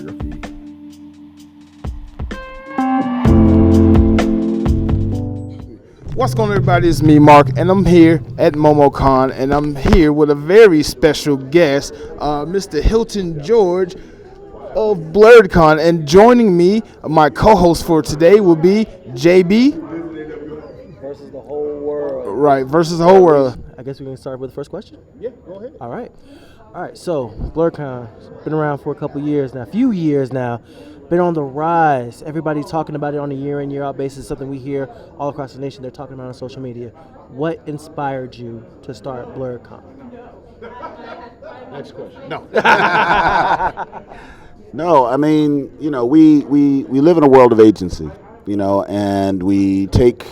photography. What's going on, everybody? It's me, Mark, and I'm here at MomoCon, and I'm here with a very special guest, Mr. Hilton George of Blerdcon. And joining me, my co-host for today will be JB. Versus the whole world. Right, versus the whole world. I guess we can start with the first question? Yeah, go ahead. All right, so Blerdcon's been around for a few years now. Been on the rise. Everybody talking about it on a year in, year out basis, something we hear all across the nation. They're talking about it on social media. What inspired you to start Blerdcon? Next question. No. No, I mean, we live in a world of agency, and we take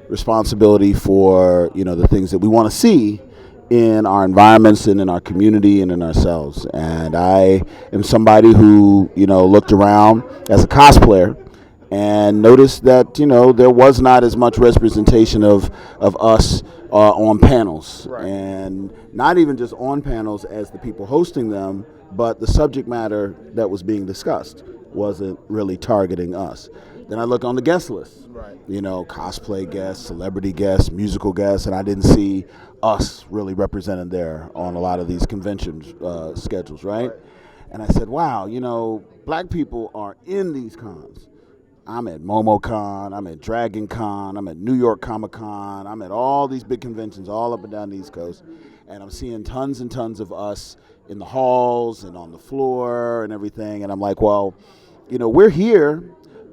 responsibility for, the things that we want to see in our environments and in our community and in ourselves. And I am somebody who, looked around as a cosplayer and noticed that, there was not as much representation of us on panels. Right. And not even just on panels as the people hosting them, but the subject matter that was being discussed wasn't really targeting us. Then I look on the guest list, Right. Cosplay guests, celebrity guests, musical guests, and I didn't see us really represented there on a lot of these convention schedules, right? And I said, wow, black people are in these cons. I'm at MomoCon, I'm at Dragon Con, I'm at New York Comic Con, I'm at all these big conventions all up and down the East Coast, and I'm seeing tons and tons of us in the halls and on the floor and everything, and I'm like, well, we're here,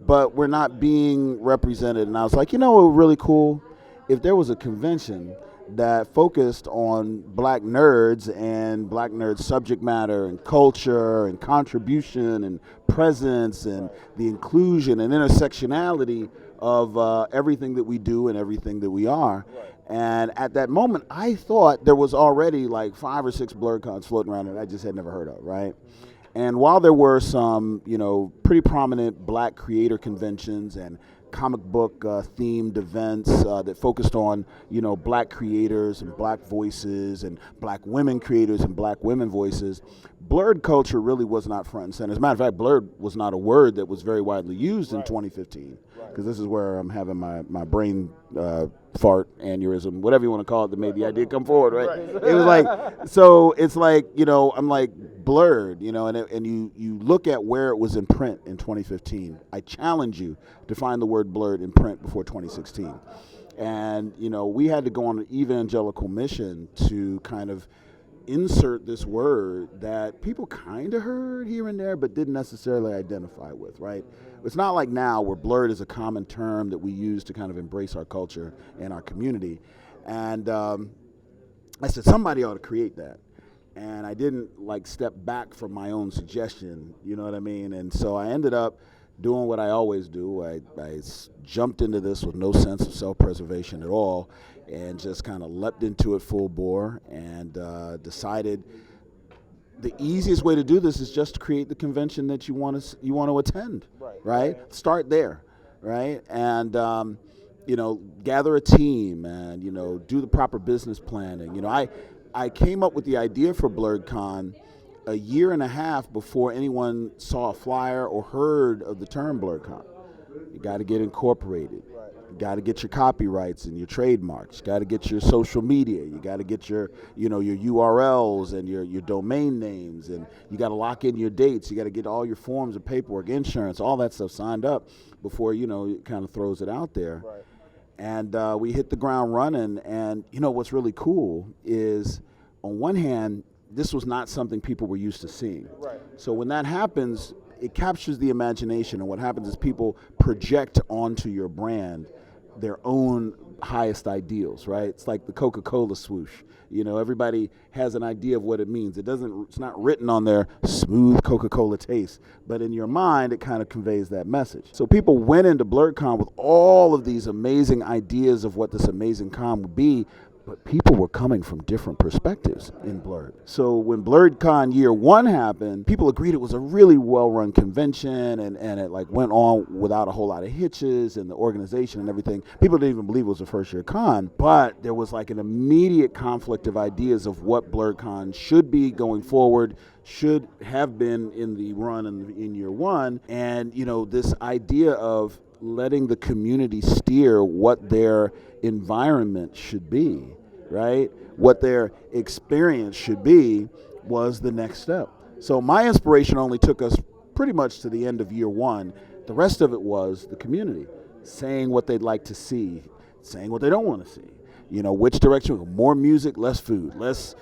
but we're not being represented. And I was like, what would be really cool? If there was a convention that focused on black nerds and black nerd subject matter and culture and contribution and presence and the inclusion and intersectionality of everything that we do and everything that we are. Right. And at that moment, I thought there was already like 5 or 6 Blerdcons floating around that I just had never heard of, right? And while there were some, pretty prominent black creator conventions and comic book themed events that focused on, black creators and black voices and black women creators and black women voices, blerd culture really was not front and center. As a matter of fact, blerd was not a word that was very widely used in 2015, because this is where I'm having my brain fart aneurysm, whatever you want to call it, that made the idea come forward, right? It was like, so it's like, I'm like blerd, and you look at where it was in print in 2015. I challenge you to find the word blerd in print before 2016. And, we had to go on an evangelical mission to kind of insert this word that people kind of heard here and there but didn't necessarily identify with, right? It's not like now where blerd is a common term that we use to kind of embrace our culture and our community. And I said, somebody ought to create that. And I didn't step back from my own suggestion, you know what I mean? And so I ended up doing what I always do. I jumped into this with no sense of self-preservation at all, and just kind of leapt into it full bore, and decided the easiest way to do this is just to create the convention that you want to attend, right? Start there, right? And gather a team and do the proper business planning. I came up with the idea for Blerdcon a year and a half before anyone saw a flyer or heard of the term Blerdcon. You got to get incorporated. You got to get your copyrights and your trademarks. You got to get your social media. You got to get your URLs and your domain names, and you got to lock in your dates. You got to get all your forms of paperwork, insurance, all that stuff signed up before it kind of throws it out there. Right. And we hit the ground running. And what's really cool is, on one hand, this was not something people were used to seeing. Right. So when that happens, it captures the imagination, and what happens is people project onto your brand their own highest ideals, right? It's like the Coca-Cola swoosh. Everybody has an idea of what it means. It's not written on their smooth Coca-Cola taste, but in your mind, it kind of conveys that message. So people went into Blerdcon with all of these amazing ideas of what this amazing con would be, but people were coming from different perspectives in Blerd. So when Blerdcon year one happened, people agreed it was a really well-run convention, and it like went on without a whole lot of hitches, and the organization and everything. People didn't even believe it was a first-year con, but there was like an immediate conflict of ideas of what Blerdcon should be going forward, should have been in the run in year one, and this idea of letting the community steer what their environment should be, right? What their experience should be was the next step. So my inspiration only took us pretty much to the end of year one. The rest of it was the community saying what they'd like to see, saying what they don't want to see. Which direction, more music, less food, less,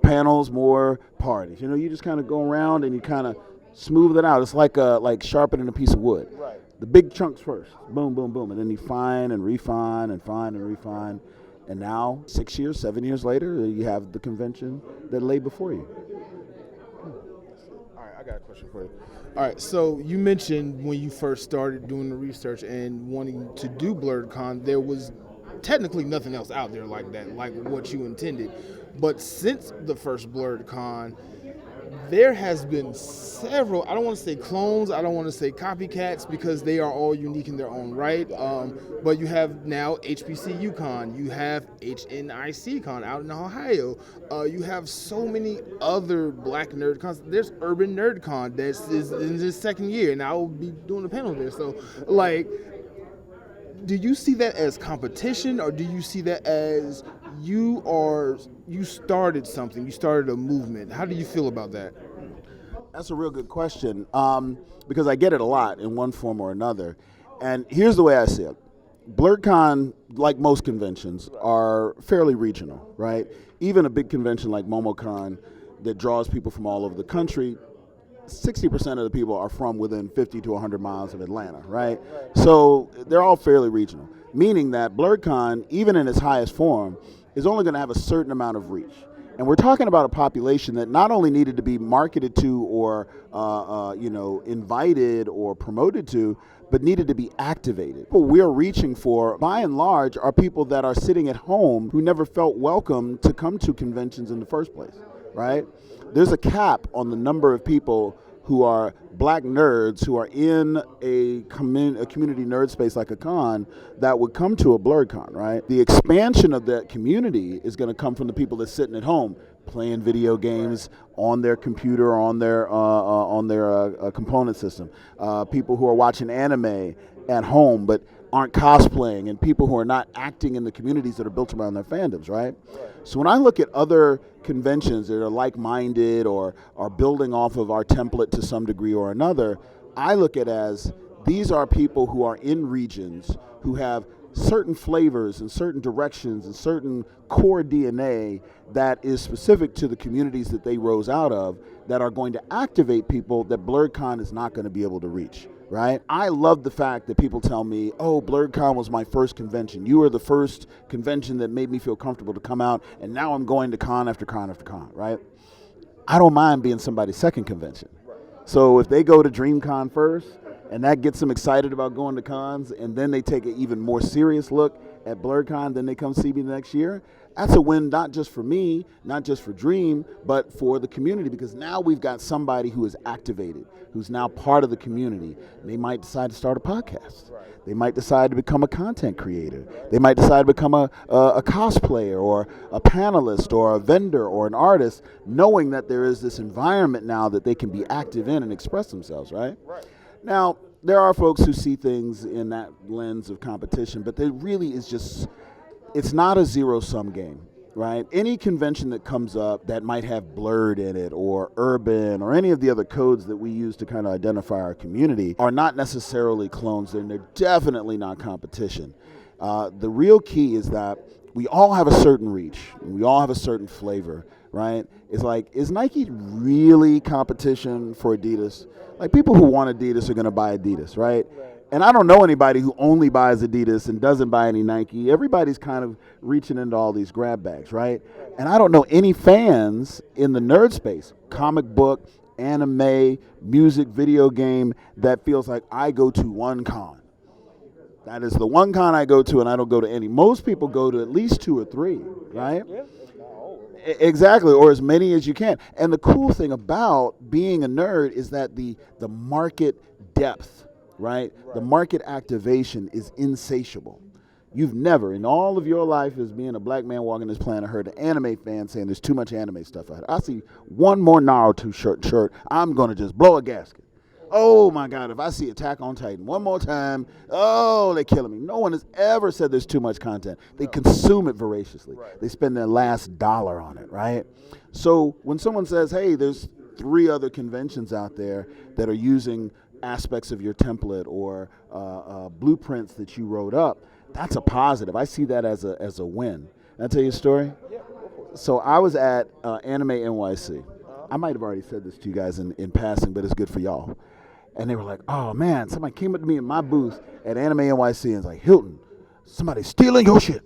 panels, more parties. You just kind of go around and you kind of smooth it out. It's like sharpening a piece of wood. Right. The big chunks first, boom, boom, boom, and then you fine and refine and fine and refine. And now, 6 years, 7 years later, you have the convention that lay before you. All right, I got a question for you. All right, so you mentioned when you first started doing the research and wanting to do Blerdcon, there was technically nothing else out there like that, like what you intended. But since the first Blerdcon, there has been several, I don't want to say clones, I don't want to say copycats, because they are all unique in their own right. But you have now HBCU Con, you have HNIC Con out in Ohio. You have so many other black nerd cons. There's Urban Nerd Con that is in this second year, and I will be doing a panel there. So, do you see that as competition, or do you see that as you started something, you started a movement? How do you feel about that? That's a real good question, because I get it a lot in one form or another. And here's the way I see it. Blerdcon, like most conventions, are fairly regional, right? Even a big convention like MomoCon that draws people from all over the country, 60% of the people are from within 50 to 100 miles of Atlanta, right? So they're all fairly regional, meaning that Blerdcon, even in its highest form, is only going to have a certain amount of reach. And we're talking about a population that not only needed to be marketed to or invited or promoted to, but needed to be activated. What we're reaching for, by and large, are people that are sitting at home who never felt welcome to come to conventions in the first place, right? There's a cap on the number of people who are black nerds who are in a community nerd space like a con that would come to a Blerdcon, right? The expansion of that community is going to come from the people that's sitting at home playing video games on their computer or on their component system. People who are watching anime at home but aren't cosplaying, and people who are not acting in the communities that are built around their fandoms, right? So when I look at other conventions that are like-minded or are building off of our template to some degree or another, I look at as these are people who are in regions who have certain flavors and certain directions and certain core DNA that is specific to the communities that they rose out of, that are going to activate people that Blerdcon is not going to be able to reach. Right? I love the fact that people tell me, oh, Blerdcon was my first convention. You were the first convention that made me feel comfortable to come out, and now I'm going to con after con after con, right? I don't mind being somebody's second convention. So if they go to DreamCon first, and that gets them excited about going to cons, and then they take an even more serious look at Blerdcon, then they come see me the next year, that's a win not just for me, not just for Dream, but for the community, because now we've got somebody who is activated, who's now part of the community. They might decide to start a podcast. They might decide to become a content creator. They might decide to become a cosplayer or a panelist or a vendor or an artist, knowing that there is this environment now that they can be active in and express themselves, right? Now, there are folks who see things in that lens of competition, but there really is just, it's not a zero-sum game, right? Any convention that comes up that might have blerd in it or urban or any of the other codes that we use to kind of identify our community are not necessarily clones, and they're definitely not competition. The real key is that we all have a certain reach, and we all have a certain flavor, right? It's like, is Nike really competition for Adidas? Like, people who want Adidas are going to buy Adidas, right? And I don't know anybody who only buys Adidas and doesn't buy any Nike. Everybody's kind of reaching into all these grab bags, right? And I don't know any fans in the nerd space, comic book, anime, music, video game, that feels like I go to one con. That is the one con I go to, and I don't go to any. Most people go to at least 2 or 3, right? Yeah. Exactly, or as many as you can. And the cool thing about being a nerd is that the market depth, right? The market activation is insatiable. You've never, in all of your life as being a black man walking this planet, heard an anime fan saying there's too much anime stuff out here. I see one more Naruto shirt, I'm going to just blow a gasket. Oh my God, if I see Attack on Titan one more time, oh, they're killing me. No one has ever said there's too much content. They consume it voraciously. They spend their last dollar on it, right? So when someone says, hey, there's 3 other conventions out there that are using aspects of your template or blueprints that you wrote up, that's a positive. I see that as a win. Can I tell you a story? Yeah. So I was at Anime NYC. I might have already said this to you guys in passing, but it's good for y'all. And they were like, oh man, somebody came up to me in my booth at Anime NYC and was like, Hilton, somebody's stealing your shit.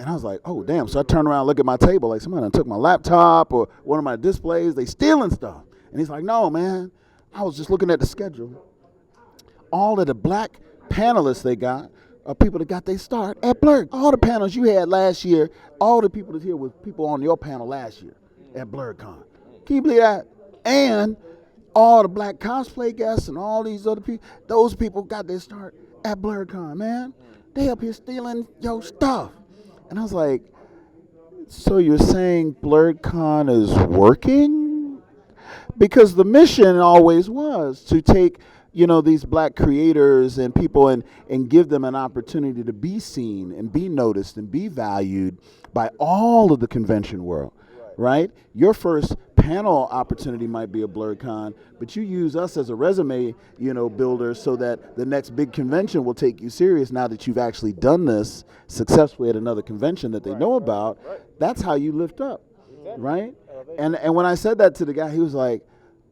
And I was like, oh damn. So I turned around and look at my table, like somebody took my laptop or one of my displays, they stealing stuff. And he's like, no man, I was just looking at the schedule. All of the black panelists they got are people that got their start at Blerd. All the panels you had last year, all the people that's here was people on your panel last year at Blerdcon. Can you believe that? And all the black cosplay guests and all these other people, those people got their start at Blerdcon, man. They up here stealing your stuff. And I was like, so you're saying Blerdcon is working? Because the mission always was to take, these black creators and people and give them an opportunity to be seen and be noticed and be valued by all of the convention world, right? Your first panel opportunity might be a Blerdcon, but you use us as a resume, builder so that the next big convention will take you serious now that you've actually done this successfully at another convention that they know about. That's how you lift up, right? And when I said that to the guy, he was like,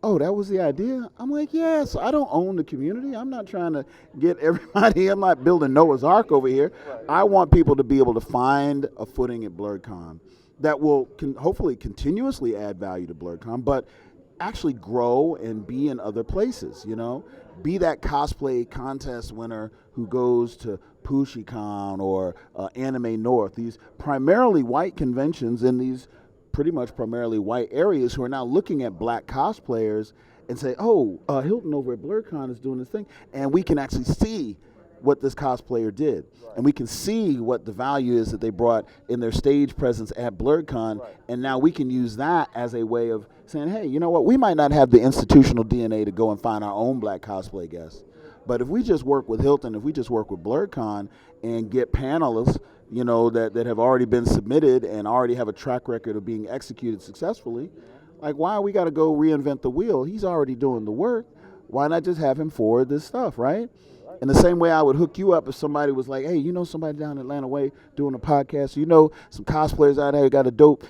oh, that was the idea? I'm like, yeah, so I don't own the community. I'm not trying to get everybody, I'm not building Noah's Ark over here. I want people to be able to find a footing at Blerdcon that will hopefully continuously add value to Blerdcon, but actually grow and be in other places, Be that cosplay contest winner who goes to PushiCon or Anime North, these primarily white conventions in these pretty much primarily white areas who are now looking at black cosplayers and say, oh, Hilton over at Blerdcon is doing this thing, and we can actually see what this cosplayer did. And we can see what the value is that they brought in their stage presence at Blerdcon, and now we can use that as a way of saying, hey, you know what, we might not have the institutional DNA to go and find our own black cosplay guests, but if we just work with Hilton, if we just work with Blerdcon and get panelists, that have already been submitted and already have a track record of being executed successfully, like why we got to go reinvent the wheel? He's already doing the work. Why not just have him forward this stuff, right? In the same way I would hook you up if somebody was like, hey, somebody down Atlanta Way doing a podcast, some cosplayers out there got a dope,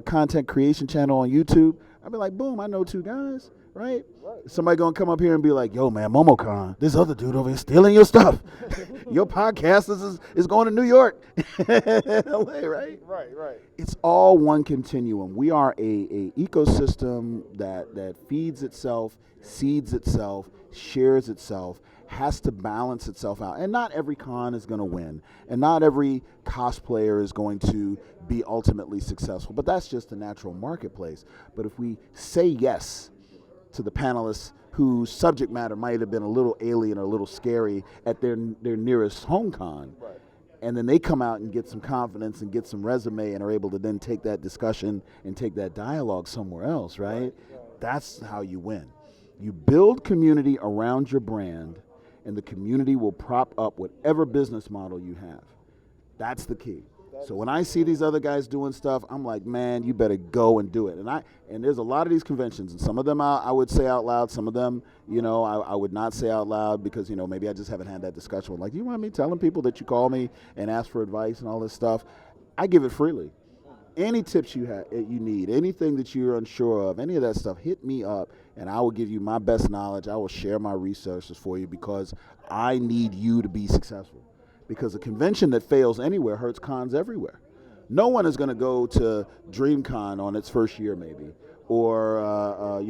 content creation channel on YouTube. I'd be like, boom, I know 2 guys, right? Somebody gonna come up here and be like, yo, man, MomoCon, this other dude over here stealing your stuff. Your podcast is going to New York. LA, right? Right. It's all one continuum. We are a ecosystem that feeds itself, seeds itself, shares itself, has to balance itself out. And not every con is going to win. And not every cosplayer is going to be ultimately successful. But that's just the natural marketplace. But if we say yes to the panelists whose subject matter might have been a little alien or a little scary at their nearest home con, and then they come out and get some confidence and get some resume and are able to then take that discussion and take that dialogue somewhere else, right? That's how you win. You build community around your brand, and the community will prop up whatever business model you have. That's the key. So when I see these other guys doing stuff, I'm like, man, you better go and do it. And there's a lot of these conventions, and some of them I would say out loud. Some of them, I would not say out loud because, maybe I just haven't had that discussion. Like, you want me telling people that you call me and ask for advice and all this stuff? I give it freely. Any tips you need, anything that you're unsure of, any of that stuff, hit me up, and I will give you my best knowledge. I will share my resources for you because I need you to be successful. Because a convention that fails anywhere hurts cons everywhere. No one is going to go to DreamCon on its first year maybe, or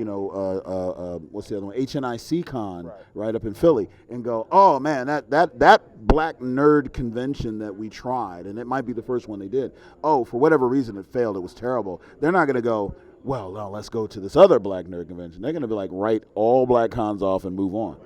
what's the other one? HNIC Con, right up in Philly, and go, oh man, that black nerd convention that we tried, and it might be the first one they did. Oh, for whatever reason it failed. It was terrible. They're not going to go, well, no, let's go to this other black nerd convention. They're going to be like, write all black cons off and move on.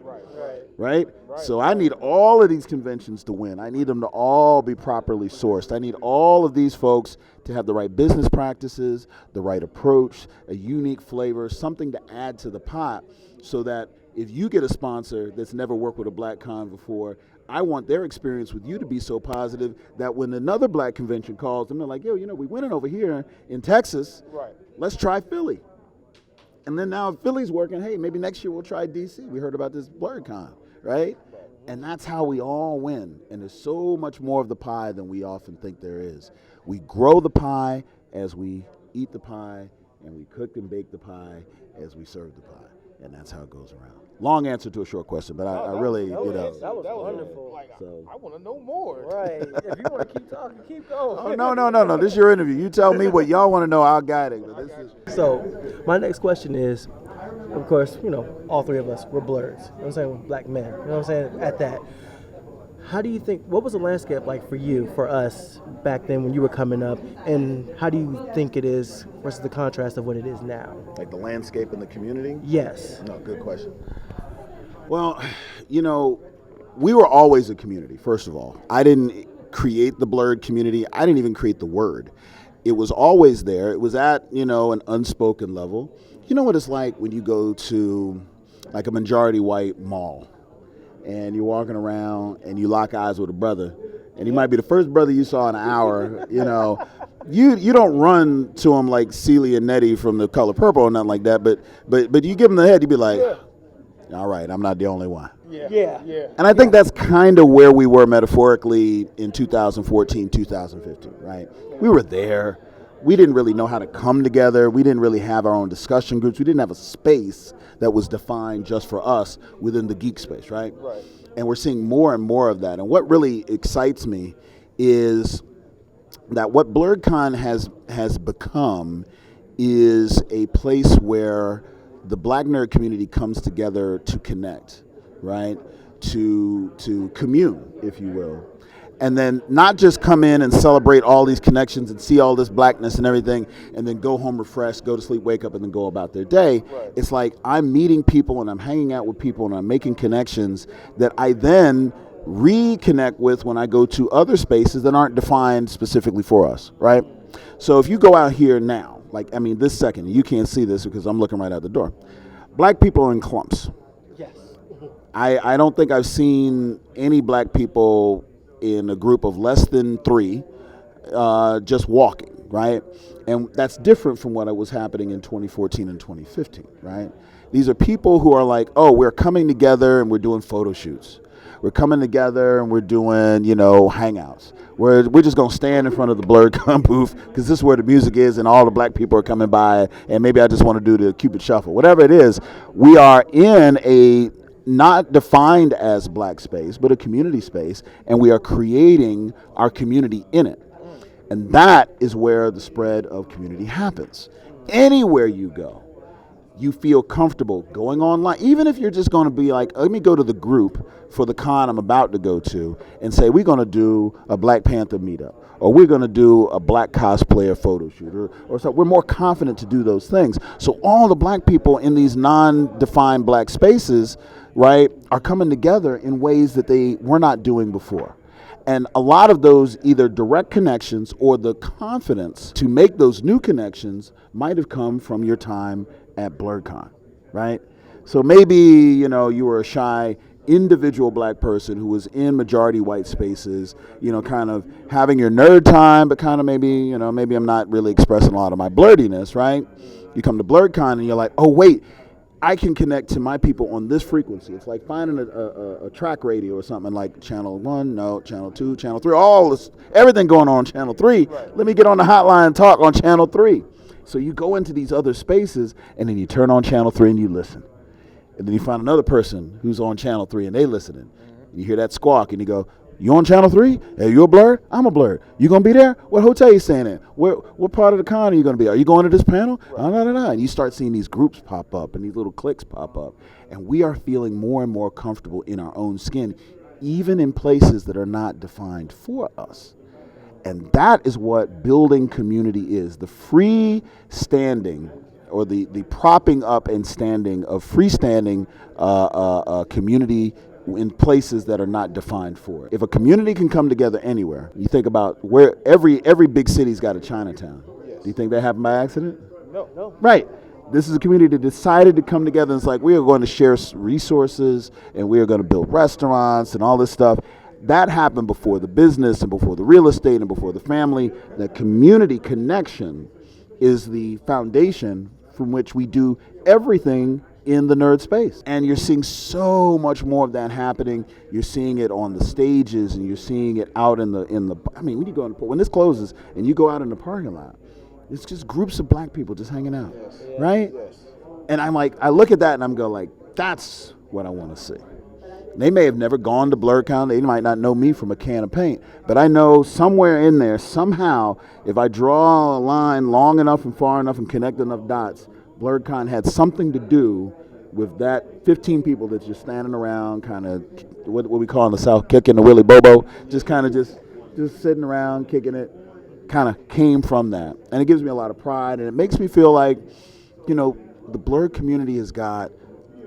Right? So I need all of these conventions to win. I need them to all be properly sourced. I need all of these folks to have the right business practices, the right approach, a unique flavor, something to add to the pot, so that if you get a sponsor that's never worked with a black con before, I want their experience with you to be so positive that when another black convention calls them, they're like, yo, we winning over here in Texas. Let's try Philly. And then now if Philly's working, hey, maybe next year we'll try DC. We heard about this Blerdcon, right? And that's how we all win. And there's so much more of the pie than we often think there is. We grow the pie as we eat the pie, and we cook and bake the pie as we serve the pie. And that's how it goes around. Long answer to a short question, but I really, that was wonderful. I want to know more. Right. If you want to keep talking, keep going. Oh, no. This is your interview. You tell me what y'all want to know. I'll guide it. So my next question is, of course, all three of us, we're blerds. You know what I'm saying? We're black men. You know what I'm saying? At that. How do you think, what was the landscape like for you, for us, back then when you were coming up, and how do you think it is versus the contrast of what it is now? Like the landscape in the community? Yes. No, good question. Well, we were always a community, first of all. I didn't create the blerd community. I didn't even create the word. It was always there. It was at, an unspoken level. You know what it's like when you go to like a majority white mall and you're walking around and you lock eyes with a brother, and he might be the first brother you saw in an hour, you don't run to him like Celia and Nettie from The Color Purple or nothing like that, but you give him the head, you'd be like, all right, I'm not the only one. Yeah. And I think that's kind of where we were metaphorically in 2014, 2015, right? We were there. We didn't really know how to come together. We didn't really have our own discussion groups. We didn't have a space that was defined just for us within the geek space, right? And we're seeing more and more of that. And what really excites me is that what Blerdcon has become is a place where the black nerd community comes together to connect, right? To commune, if you will. And then not just come in and celebrate all these connections and see all this blackness and everything, and then go home refreshed, go to sleep, wake up, and then go about their day. It's like I'm meeting people and I'm hanging out with people and I'm making connections that I then reconnect with when I go to other spaces that aren't defined specifically for us, right? So if you go out here now, this second, you can't see this because I'm looking right out the door. Black people are in clumps. Yes. I don't think I've seen any black people in a group of less than 3 just walking, right? And that's different from what was happening in 2014 and 2015, right? These are people who are like, oh, we're coming together and we're doing photo shoots. We're coming together and we're doing, hangouts. We're just going to stand in front of the Blerdcon booth because this is where the music is and all the black people are coming by, and maybe I just want to do the Cupid Shuffle. Whatever it is, we are in a not defined as black space, but a community space, and we are creating our community in it. And that is where the spread of community happens. Anywhere you go, you feel comfortable going online, even if you're just going to be like, let me go to the group for the con I'm about to go to and say, we're going to do a Black Panther meetup, or we're going to do a black cosplayer photo shoot, or so. We're more confident to do those things. So all the black people in these non-defined black spaces, right, are coming together in ways that they were not doing before. And a lot of those either direct connections or the confidence to make those new connections might have come from your time at Blerdcon, right? So maybe, you were a shy individual black person who was in majority white spaces, kind of having your nerd time, but kind of maybe I'm not really expressing a lot of my blerdiness, right? You come to Blerdcon and you're like, oh, wait, I can connect to my people on this frequency. It's like finding a track radio or something like channel 1, no, channel 2, channel 3, all this, everything going on channel 3. Right. Let me get on the hotline and talk on channel 3. So you go into these other spaces and then you turn on channel 3 and you listen. And then you find another person who's on channel 3 and they listening. And you hear that squawk and you go, You on channel 3? Hey, you a blerd? I'm a blerd. You gonna be there? What hotel you staying in? What part of the con are you gonna be? Are you going to this panel? Right. And you start seeing these groups pop up and these little cliques pop up. And we are feeling more and more comfortable in our own skin, even in places that are not defined for us. And that is what building community is. The freestanding or the propping up and standing of freestanding community in places that are not defined for it. If a community can come together anywhere, you think about where every big city's got a Chinatown. Yes. Do you think that happened by accident? No. Right. This is a community that decided to come together and it's like, we are going to share resources and we are going to build restaurants and all this stuff. That happened before the business and before the real estate and before the family. The community connection is the foundation from which we do everything in the nerd space. And you're seeing so much more of that happening. You're seeing it on the stages and you're seeing it out in the I mean, when you go when this closes and you go out in the parking lot, it's just groups of black people just hanging out, right? Yes. And I'm like, I look at that and I'm go like, that's what I want to see. They may have never gone to Blerdcon. They might not know me from a can of paint. But I know somewhere in there, somehow, if I draw a line long enough and far enough and connect enough dots, Blerdcon had something to do with that 15 people that's just standing around, kind of what we call in the South, kicking the Willy Bobo, just kind of just sitting around, kicking it, kind of came from that. And it gives me a lot of pride, and it makes me feel like, you know, the Blerd community has got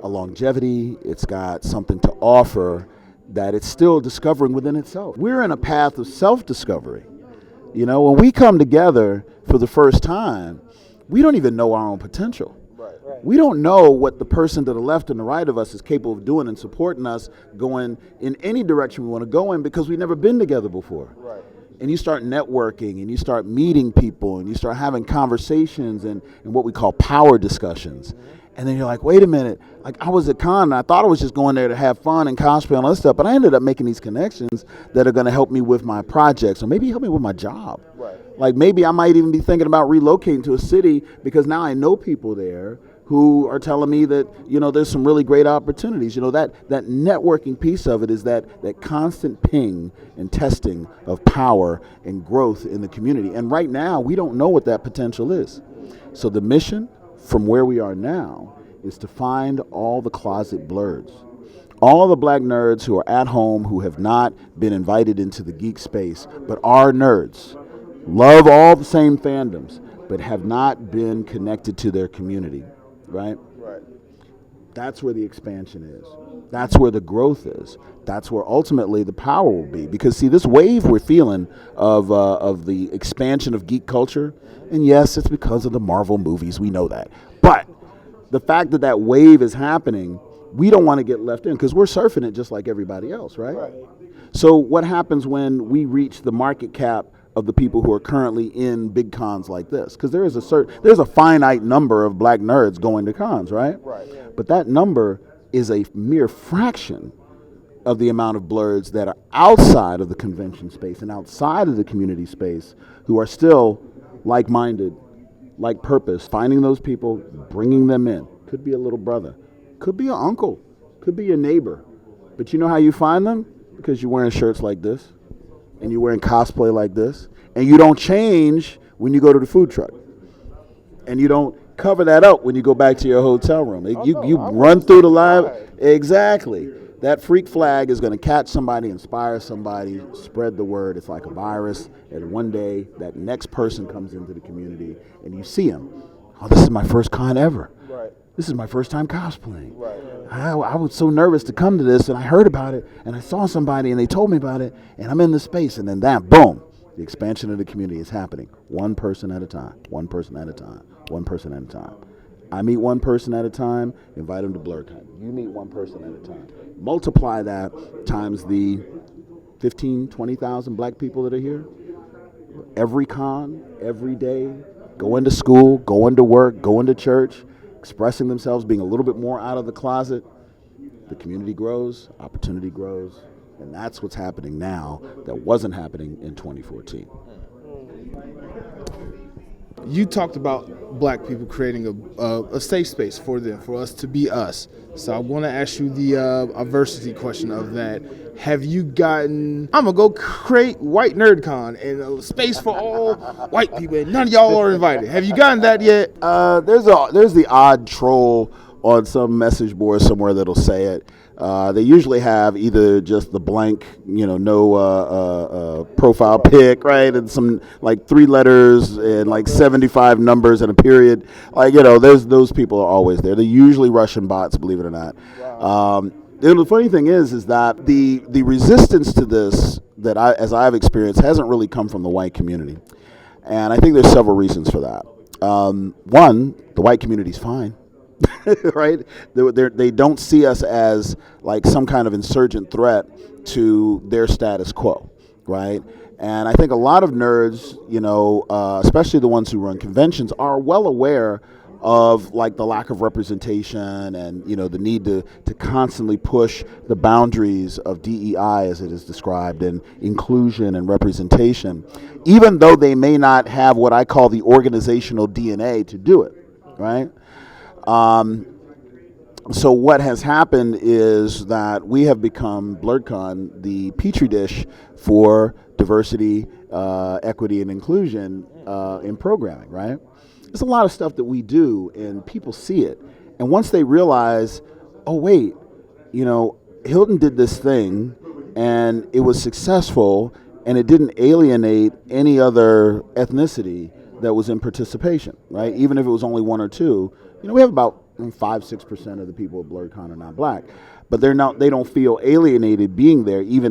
a longevity, it's got something to offer that it's still discovering within itself. We're in a path of self-discovery. You know, when we come together for the first time, we don't even know our own potential. Right. We don't know what the person to the left and the right of us is capable of doing and supporting us going in any direction we want to go in because we've never been together before. Right. And you start networking and you start meeting people and you start having conversations and what we call power discussions. Mm-hmm. And then you're like, wait a minute, like I was at con and I thought I was just going there to have fun and cosplay and all that stuff, but I ended up making these connections that are going to help me with my projects or maybe help me with my job. Right. Like maybe I might even be thinking about relocating to a city because now I know people there who are telling me that, you know, there's some really great opportunities. You know, that networking piece of it is that constant ping and testing of power and growth in the community. And right now, we don't know what that potential is. So the mission from where we are now is to find all the closet blerds, all the black nerds who are at home, who have not been invited into the geek space, but are nerds, love all the same fandoms, but have not been connected to their community. Right? That's where the expansion is. That's where the growth is. That's where ultimately the power will be. Because see, this wave we're feeling of the expansion of geek culture, and yes, it's because of the Marvel movies. We know that. But the fact that that wave is happening, we don't want to get left in because we're surfing it just like everybody else, right? So what happens when we reach the market cap of the people who are currently in big cons like this? Because there's a finite number of black nerds going to cons, right? But that number is a mere fraction of the amount of blerds that are outside of the convention space and outside of the community space who are still like-minded, like purpose, finding those people, bringing them in. Could be a little brother, could be an uncle, could be a neighbor. But you know how you find them? Because you're wearing shirts like this, and you're wearing cosplay like this, and you don't change when you go to the food truck, and you don't cover that up when you go back to your hotel room. You run through the live. Exactly. That freak flag is going to catch somebody, inspire somebody, spread the word. It's like a virus, and one day that next person comes into the community, and you see them. Oh, this is my first con ever. This is my first time cosplaying. I was so nervous to come to this, and I heard about it, and I saw somebody, and they told me about it, and I'm in the space, and then that, boom, the expansion of the community is happening. One person at a time, one person at a time, one person at a time. I meet one person at a time, invite them to Blerdcon. You meet one person at a time. Multiply that times the 15, 20,000 black people that are here. Every con, every day, going to school, going to work, going to church, expressing themselves, being a little bit more out of the closet. The community grows, opportunity grows, and that's what's happening now that wasn't happening in 2014. You talked about black people creating a safe space for them, for us to be us. So I want to ask you the adversity question of that. have you gotten, I'm going to go create White NerdCon and a space for all white people and none of y'all are invited. Have you gotten that yet? There's the odd troll on some message board somewhere that'll say it. They usually have either just the blank, no profile pic, right, and some like 3 letters and like 75 numbers and a period. Like, there's those people are always there. They're usually Russian bots, believe it or not. Wow. The funny thing is that the resistance to this that as I've experienced hasn't really come from the white community, and I think there's several reasons for that. One, the white community's fine. Right? They don't see us as like some kind of insurgent threat to their status quo, right? And I think a lot of nerds, especially the ones who run conventions, are well aware of like the lack of representation and the need to constantly push the boundaries of DEI as it is described, and inclusion and representation, even though they may not have what I call the organizational DNA to do it, right? So what has happened is that we have become Blerdcon, the petri dish for diversity, equity, and inclusion in programming, right? There's a lot of stuff that we do, and people see it. And once they realize, oh, wait, Hilton did this thing, and it was successful, and it didn't alienate any other ethnicity that was in participation, right? Even if it was only 1 or 2. We have about 5-6% of the people at Blerdcon are not black, but they don't feel alienated being there, even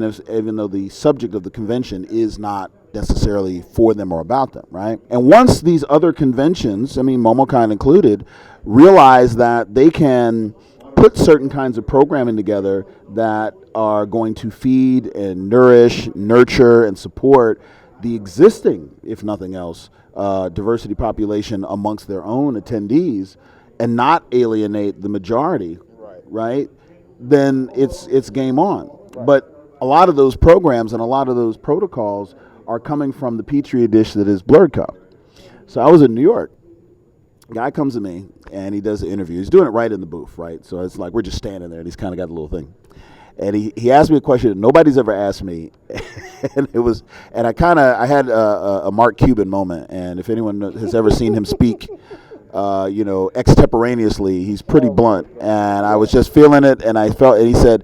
though the subject of the convention is not necessarily for them or about them, right? And once these other conventions, MomoCon included, realize that they can put certain kinds of programming together that are going to feed and nourish, nurture, and support the existing, if nothing else, diversity population amongst their own attendees, and not alienate the majority, right? Then it's game on. Right. But a lot of those programs and a lot of those protocols are coming from the petri dish that is Blerdcon. So I was in New York. Guy comes to me and he does the interview. He's doing it right in the booth, right? So it's like we're just standing there and he's kind of got a little thing. And he asked me a question that nobody's ever asked me, and I had a Mark Cuban moment. And if anyone has ever seen him speak, extemporaneously, he's pretty blunt. And I was just feeling it, and and he said,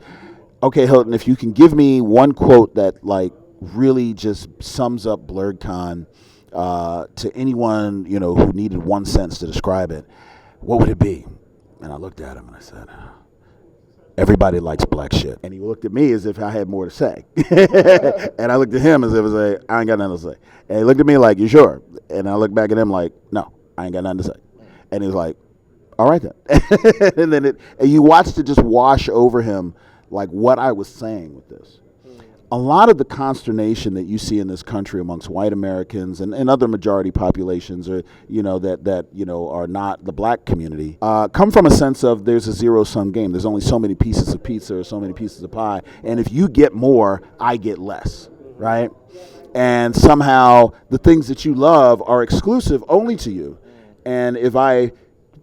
"Okay, Hilton, if you can give me one quote that like really just sums up Blerdcon to anyone who needed one sentence to describe it, what would it be?" And I looked at him and I said, "Everybody likes black shit." And he looked at me as if I had more to say. And I looked at him as if I ain't got nothing to say. And he looked at me like, "You sure?" And I looked back at him like, "No, I ain't got nothing to say." And he was like, "All right then." And you watched it just wash over him like what I was saying with this. A lot of the consternation that you see in this country amongst white Americans and other majority populations, or that are not the black community, come from a sense of there's a zero-sum game. There's only so many pieces of pizza or so many pieces of pie, and if you get more, I get less, right? And somehow the things that you love are exclusive only to you. And if I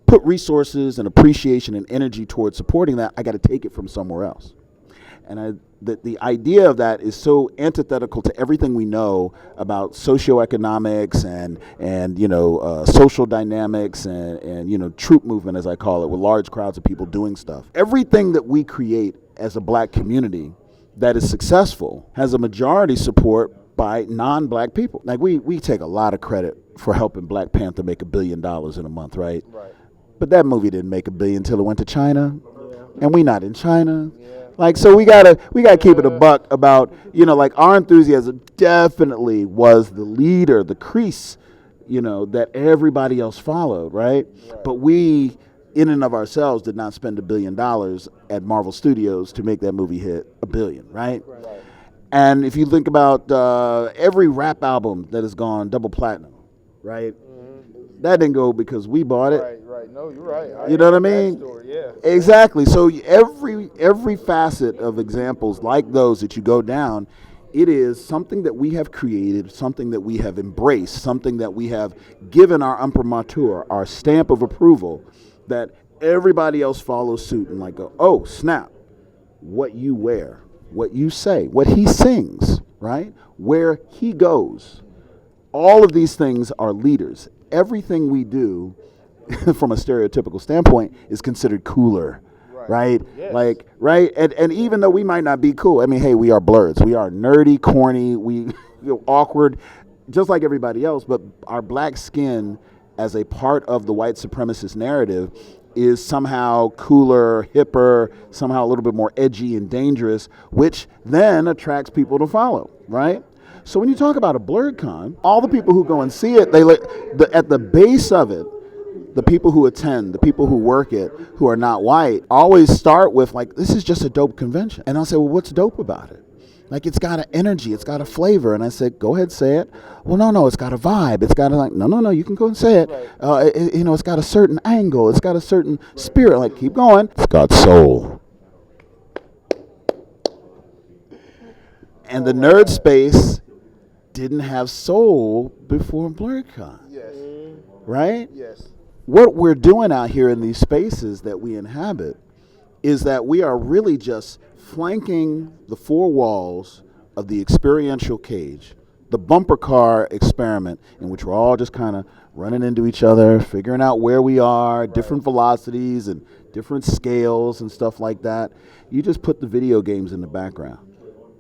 put resources and appreciation and energy towards supporting that, I got to take it from somewhere else. And the idea of that is so antithetical to everything we know about socioeconomics and social dynamics and troop movement, as I call it, with large crowds of people doing stuff. Everything that we create as a black community that is successful has a majority support by non-black people. Like we take a lot of credit for helping Black Panther make $1 billion in a month, right? But that movie didn't make $1 billion until it went to China, and we not in China. Like, so we gotta keep it a buck about, like our enthusiasm definitely was the leader, the crease, that everybody else followed, right? But we, in and of ourselves, did not spend $1 billion at Marvel Studios to make that movie hit $1 billion, right? And if you think about every rap album that has gone double platinum, right? That didn't go because we bought it. Right. No, you're right. You know what I mean? Yeah. Exactly. So every facet of examples like those that you go down, it is something that we have created, something that we have embraced, something that we have given our imprimatur, our stamp of approval, that everybody else follows suit and like go, oh, snap, what you wear what you say, what he sings, right? Where he goes. All of these things are leaders. Everything we do from a stereotypical standpoint is considered cooler, right? Yes. Like, right? And even though we might not be cool, I mean, hey, we are blerds. We are nerdy, corny, we awkward, just like everybody else, but our black skin as a part of the white supremacist narrative is somehow cooler, hipper, somehow a little bit more edgy and dangerous, which then attracts people to follow, right? So when you talk about a Blerdcon, all the people who go and see it, at the base of it, the people who attend, the people who work it, who are not white, always start with like, this is just a dope convention. And I'll say, well, what's dope about it? Like, it's got an energy, it's got a flavor. And I said, go ahead, say it. Well, no, it's got a vibe. It's got no, you can go and say it. Right. It's got a certain angle. It's got a certain spirit. Like, keep going. It's got soul. And the nerd space didn't have soul before Blerdcon. Yes. Right? Yes. What we're doing out here in these spaces that we inhabit is that we are really just flanking the four walls of the experiential cage, the bumper car experiment in which we're all just kind of running into each other, figuring out where we are, different velocities and different scales and stuff like that. You just put the video games in the background.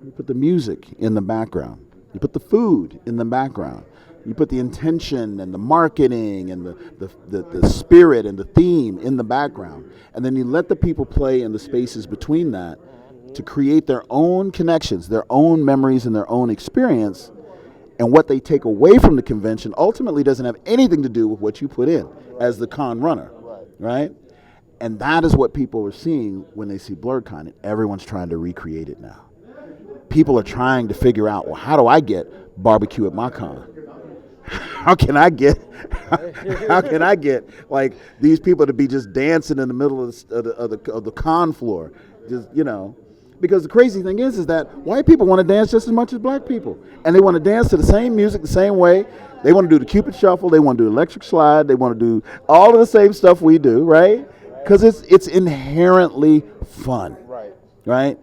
You put the music in the background. You put the food in the background. You put the intention and the marketing and the spirit and the theme in the background. And then you let the people play in the spaces between that to create their own connections, their own memories, and their own experience. And what they take away from the convention ultimately doesn't have anything to do with what you put in as the con runner, right? And that is what people are seeing when they see Blerdcon, and everyone's trying to recreate it now. People are trying to figure out, well, how do I get barbecue at my con? How can I get like these people to be just dancing in the middle of the con floor, just because the crazy thing is that white people want to dance just as much as black people, and they want to dance to the same music the same way. They want to do the Cupid shuffle, they want to do electric slide, they want to do all of the same stuff we do, right? Because it's inherently fun, right?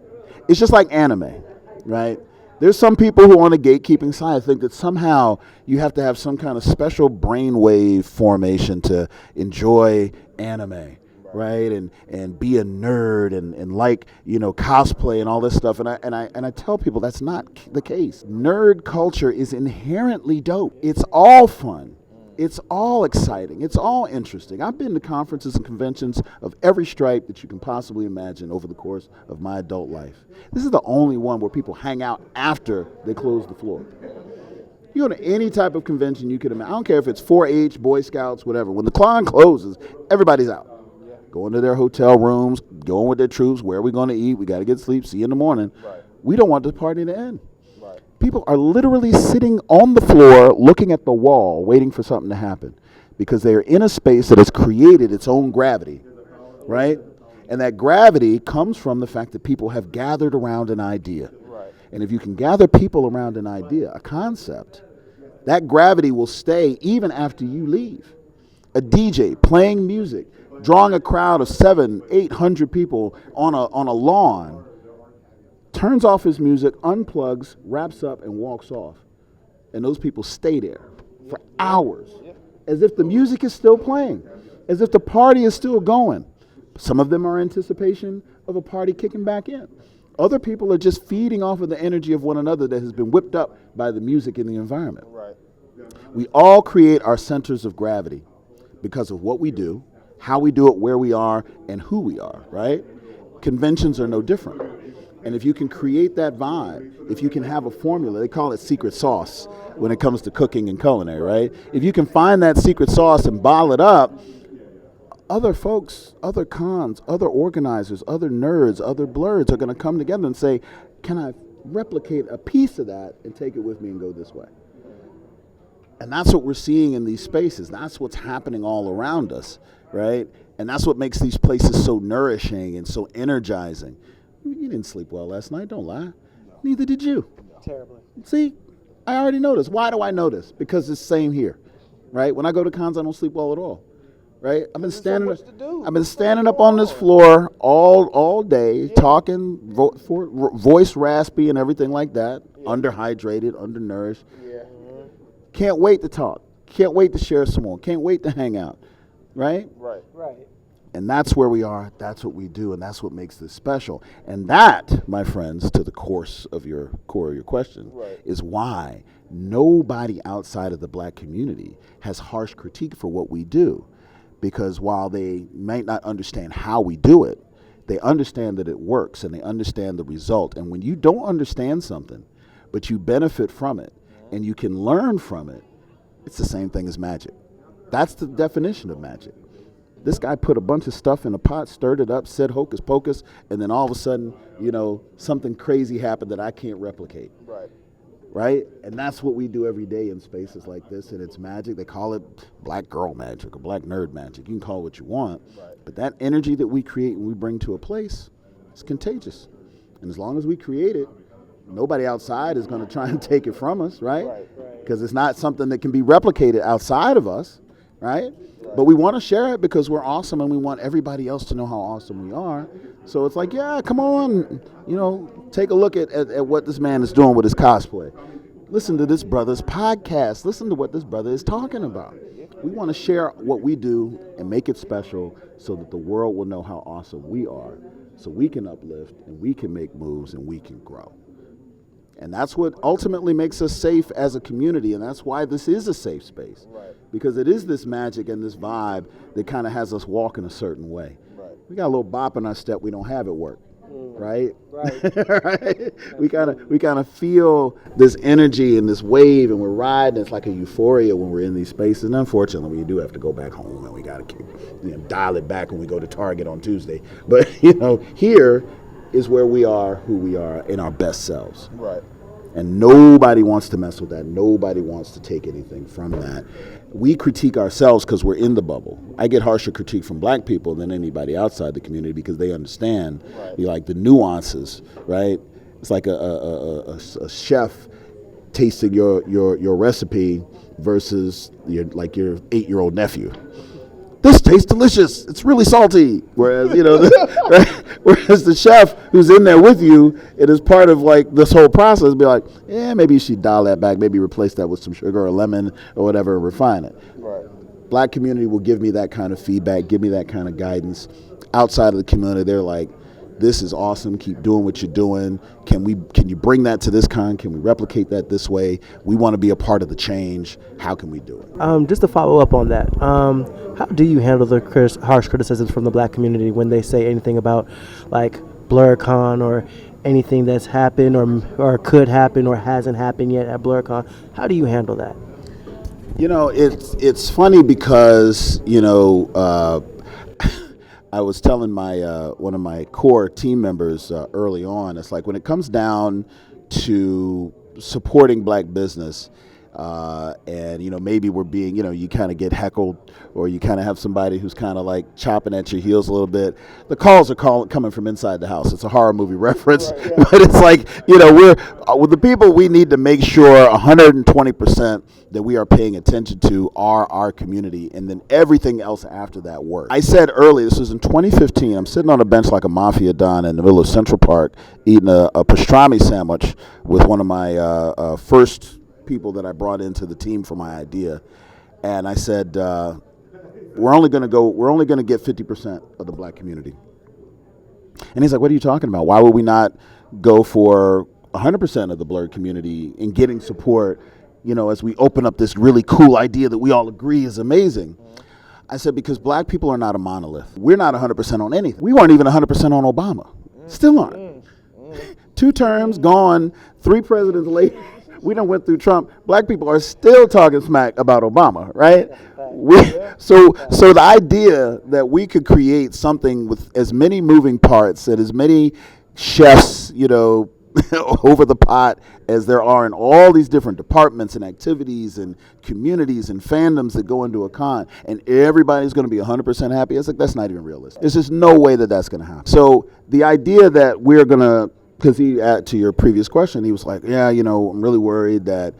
It's just like anime, right? There's some people who on the gatekeeping side think that somehow you have to have some kind of special brainwave formation to enjoy anime, right? And be a nerd and like, cosplay and all this stuff. And I tell people that's not the case. Nerd culture is inherently dope. It's all fun. It's all exciting. It's all interesting. I've been to conferences and conventions of every stripe that you can possibly imagine over the course of my adult life. This is the only one where people hang out after they close the floor. You go to any type of convention you can imagine. I don't care if it's 4-H, Boy Scouts, whatever. When the con closes, everybody's out. Going to their hotel rooms, going with their troops. Where are we going to eat? We got to get sleep. See you in the morning. Right. We don't want the party to end. People are literally sitting on the floor looking at the wall waiting for something to happen because they are in a space that has created its own gravity, right? And that gravity comes from the fact that people have gathered around an idea. And if you can gather people around an idea, a concept, that gravity will stay even after you leave. A DJ playing music, drawing a crowd of 700-800 people on a lawn, turns off his music, unplugs, wraps up, and walks off. And those people stay there for hours, as if the music is still playing, as if the party is still going. Some of them are in anticipation of a party kicking back in. Other people are just feeding off of the energy of one another that has been whipped up by the music in the environment. We all create our centers of gravity because of what we do, how we do it, where we are, and who we are, right? Conventions are no different. And if you can create that vibe, if you can have a formula, they call it secret sauce when it comes to cooking and culinary, right? If you can find that secret sauce and bottle it up, other folks, other cons, other organizers, other nerds, other blerds are going to come together and say, can I replicate a piece of that and take it with me and go this way? And that's what we're seeing in these spaces. That's what's happening all around us, right? And that's what makes these places so nourishing and so energizing. You didn't sleep well last night, don't lie. Neither did you. Terribly. See, I already noticed. Why do I notice? Because it's the same here, right? When I go to cons, I don't sleep well at all. right? I've been standing up on on this floor all day, talking, voice raspy and everything like that, underhydrated, undernourished. Yeah. Can't wait to talk. Can't wait to share some more. Can't wait to hang out, right? Right. And that's where we are. That's what we do, and that's what makes this special. And that, my friends, to the core of your question, is why nobody outside of the black community has harsh critique for what we do. Because while they might not understand how we do it, they understand that it works and they understand the result. And when you don't understand something, but you benefit from it and you can learn from it, it's the same thing as magic. That's the definition of magic. This guy put a bunch of stuff in a pot, stirred it up, said hocus pocus, and then all of a sudden, something crazy happened that I can't replicate. Right? And that's what we do every day in spaces like this, and it's magic. They call it black girl magic or black nerd magic. You can call it what you want, but that energy that we create and we bring to a place is contagious. And as long as we create it, nobody outside is going to try and take it from us, right? Because it's not something that can be replicated outside of us, right? But we want to share it because we're awesome and we want everybody else to know how awesome we are. So it's like, yeah, come on, take a look at what this man is doing with his cosplay. Listen to this brother's podcast. Listen to what this brother is talking about. We want to share what we do and make it special so that the world will know how awesome we are, so we can uplift and we can make moves and we can grow. And that's what ultimately makes us safe as a community, and that's why this is a safe space. Because it is this magic and this vibe that kind of has us walking a certain way. We got a little bop in our step we don't have at work, right? Right. We kind of feel this energy and this wave, and we're riding. It's like a euphoria when we're in these spaces. And unfortunately, we do have to go back home, and we got to dial it back when we go to Target on Tuesday. But here is where we are, who we are, in our best selves. Right. And nobody wants to mess with that. Nobody wants to take anything from that. We critique ourselves because we're in the bubble. I get harsher critique from black people than anybody outside the community because they understand the nuances, right? It's like a chef tasting your recipe versus your 8-year-old nephew. This tastes delicious. It's really salty. Whereas, whereas the chef who's in there with you, it is part of this whole process. Be like, maybe you should dial that back. Maybe replace that with some sugar or lemon or whatever and refine it. Right. Black community will give me that kind of feedback, give me that kind of guidance. Outside of the community, they're like, this is awesome. Keep doing what you're doing. Can you bring that to this con? Can we replicate that this way? We want to be a part of the change. How can we do it? Just to follow up on that, how do you handle the harsh criticisms from the black community when they say anything about Blerdcon or anything that's happened or could happen or hasn't happened yet at Blerdcon? How do you handle that? It's funny because I was telling my one of my core team members early on, it's like when it comes down to supporting black business, and maybe we're being, you kind of get heckled or you kind of have somebody who's kind of chopping at your heels a little bit. The calls are coming from inside the house. It's a horror movie reference, but it's we're with the people we need to make sure 120% that we are paying attention to are our community, and then everything else after that works. I said earlier, this was in 2015. I'm sitting on a bench like a mafia don in the middle of Central Park, eating a pastrami sandwich with one of my first people that I brought into the team for my idea, and I said, we're only going to get 50% of the black community. And he's like, what are you talking about? Why would we not go for 100% of the blerd community in getting support, as we open up this really cool idea that we all agree is amazing? I said, because black people are not a monolith. We're not 100% on anything. We weren't even 100% on Obama. Still aren't. 2 terms gone, 3 presidents later. We done went through Trump. Black people are still talking smack about Obama, right? So the idea that we could create something with as many moving parts and as many chefs, over the pot as there are in all these different departments and activities and communities and fandoms that go into a con, and everybody's going to be 100% happy, it's like, that's not even realistic. There's just no way that that's going to happen. So the idea that we're going to, because to your previous question, he was like, yeah, I'm really worried that,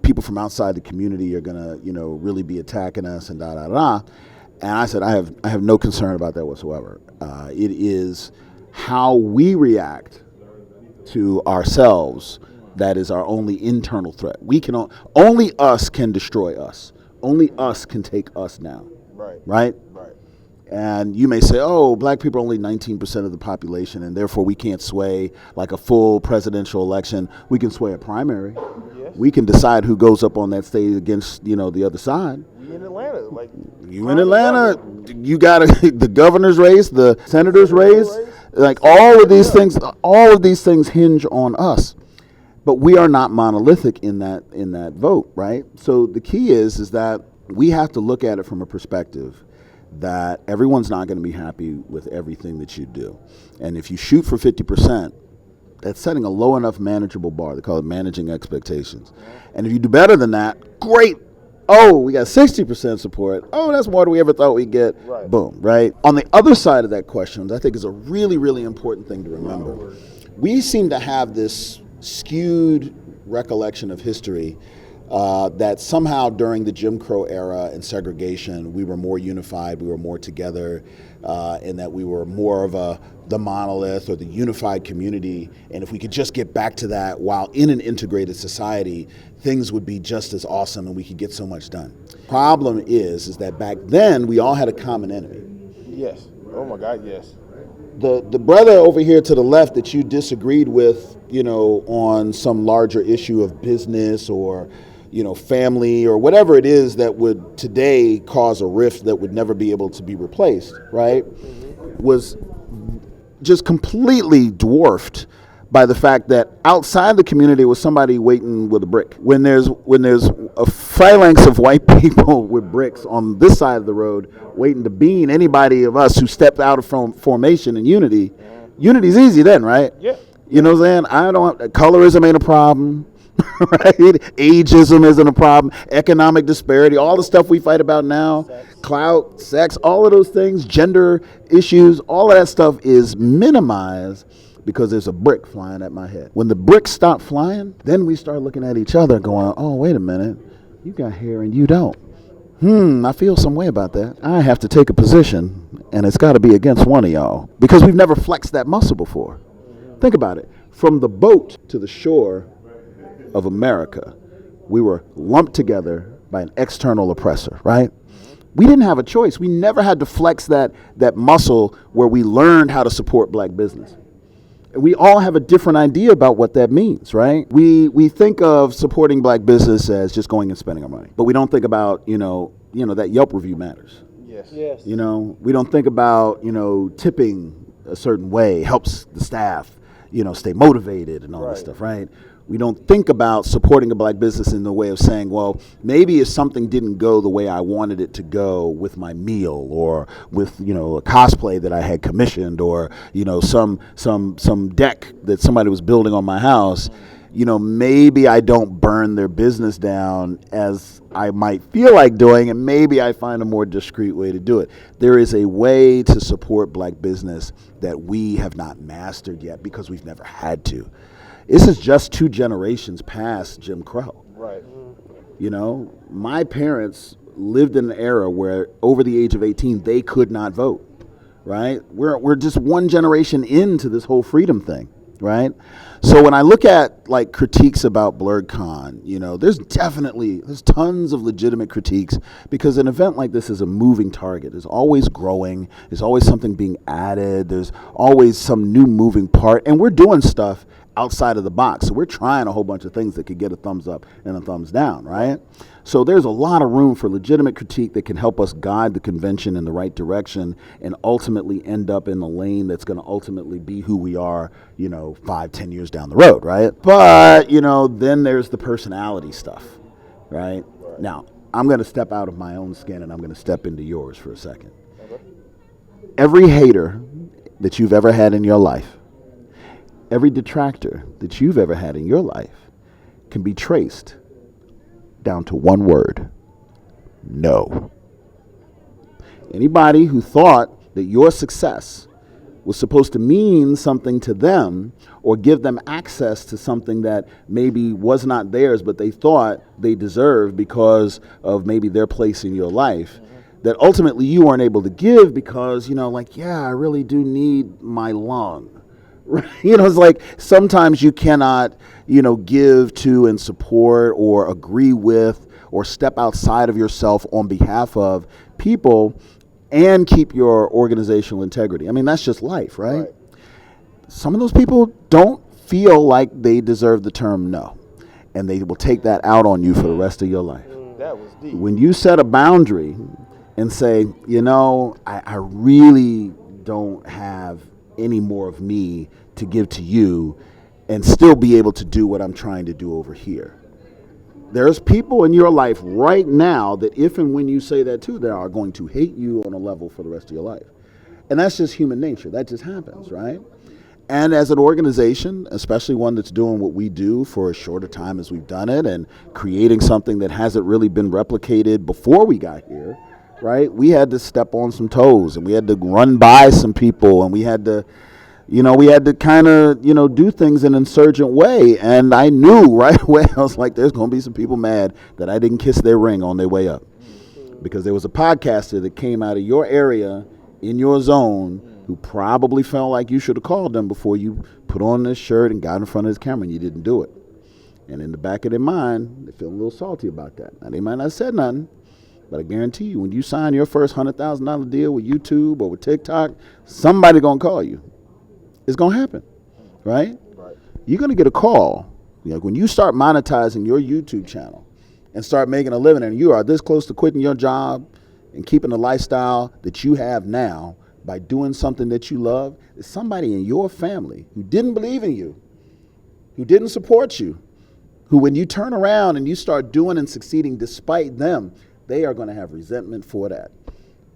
people from outside the community are gonna, really be attacking us and da da da. And I said, I have no concern about that whatsoever. It is how we react to ourselves that is our only internal threat. We can only us can destroy us. Only us can take us down. Right. And you may say, oh, black people are only 19% of the population, and therefore we can't sway like a full presidential election. We can sway a primary. Yes. We can decide who goes up on that stage against, the other side. We in Atlanta, you in Atlanta, you got the governor's race, the senator's race, like all of these things hinge on us. But we are not monolithic in that vote, right? So the key is that we have to look at it from a perspective that everyone's not going to be happy with everything that you do. And if you shoot for 50%, that's setting a low enough manageable bar. They call it managing expectations. And if you do better than that, great. Oh, we got 60% support. Oh, that's more than we ever thought we'd get. Right. Boom, right? On the other side of that question, I think is a really, really important thing to remember. We seem to have this skewed recollection of history that somehow during the Jim Crow era and segregation, we were more unified, we were more together, and that we were more of the monolith or the unified community. And if we could just get back to that while in an integrated society, things would be just as awesome and we could get so much done. Problem is that back then we all had a common enemy. Yes. Oh my God, yes. The brother over here to the left that you disagreed with, on some larger issue of business or family or whatever it is that would today cause a rift that would never be able to be replaced, right, was just completely dwarfed by the fact that outside the community was somebody waiting with a brick. When there's a phalanx of white people with bricks on this side of the road waiting to bean anybody of us who stepped out of formation and unity, unity's easy then, right? Yeah. You know what I'm saying? Colorism ain't a problem. Right? Ageism isn't a problem. Economic disparity, all the stuff we fight about now, clout, sex, all of those things, gender issues, all of that stuff is minimized because there's a brick flying at my head. When the bricks stop flying, then we start looking at each other going, oh, wait a minute, you got hair and you don't. I feel some way about that. I have to take a position, and it's got to be against one of y'all because we've never flexed that muscle before. Think about it. From the boat to the shore of America, we were lumped together by an external oppressor, right? We didn't have a choice. We never had to flex that muscle where we learned how to support black business. And we all have a different idea about what that means, right? We think of supporting black business as just going and spending our money, but we don't think about, that Yelp review matters. Yes. We don't think about, tipping a certain way helps the staff, stay motivated and all this stuff, right? We don't think about supporting a black business in the way of saying, well, maybe if something didn't go the way I wanted it to go with my meal or with, a cosplay that I had commissioned or, some deck that somebody was building on my house, maybe I don't burn their business down as I might feel like doing, and maybe I find a more discreet way to do it. There is a way to support black business that we have not mastered yet because we've never had to. This is just 2 generations past Jim Crow. Right. My parents lived in an era where over the age of 18, they could not vote, right? We're just 1 generation into this whole freedom thing, right? So when I look at like critiques about Blerdcon, there's tons of legitimate critiques because an event like this is a moving target. It's always growing. There's always something being added. There's always some new moving part, and we're doing stuff outside of the box. So we're trying a whole bunch of things that could get a thumbs up and a thumbs down, right? So there's a lot of room for legitimate critique that can help us guide the convention in the right direction and ultimately end up in the lane that's going to ultimately be who we are, 5-10 years down the road, right? But, then there's the personality stuff, right? Now, I'm going to step out of my own skin and I'm going to step into yours for a second. Every hater that you've ever had in your life, every detractor that you've ever had in your life can be traced down to one word: no. Anybody who thought that your success was supposed to mean something to them or give them access to something that maybe was not theirs, but they thought they deserved because of maybe their place in your life, that ultimately you weren't able to give because, like, yeah, I really do need my lung. It's like sometimes you cannot, give to and support or agree with or step outside of yourself on behalf of people and keep your organizational integrity. I mean, that's just life, right? Some of those people don't feel like they deserve the term no, and they will take that out on you for the rest of your life. That was deep. When you set a boundary and say, I really don't have any more of me to give to you and still be able to do what I'm trying to do over here. There's people in your life right now that if and when you say that to, they are going to hate you on a level for the rest of your life. And that's just human nature. That just happens, right? And as an organization, especially one that's doing what we do for as short a time as we've done it and creating something that hasn't really been replicated before we got here, right? We had to step on some toes and we had to run by some people and we had to kind of, do things in an insurgent way. And I knew right away, I was like, there's going to be some people mad that I didn't kiss their ring on their way up. Because there was a podcaster that came out of your area, in your zone, who probably felt like you should have called them before you put on this shirt and got in front of this camera and you didn't do it. And in the back of their mind, they feel a little salty about that. Now, they might not have said nothing, but I guarantee you, when you sign your first $100,000 deal with YouTube or with TikTok, somebody going to call you. It's going to happen, right? You're going to get a call. When you start monetizing your YouTube channel and start making a living and you are this close to quitting your job and keeping the lifestyle that you have now by doing something that you love, there's somebody in your family who didn't believe in you, who didn't support you, who when you turn around and you start doing and succeeding despite them, they are going to have resentment for that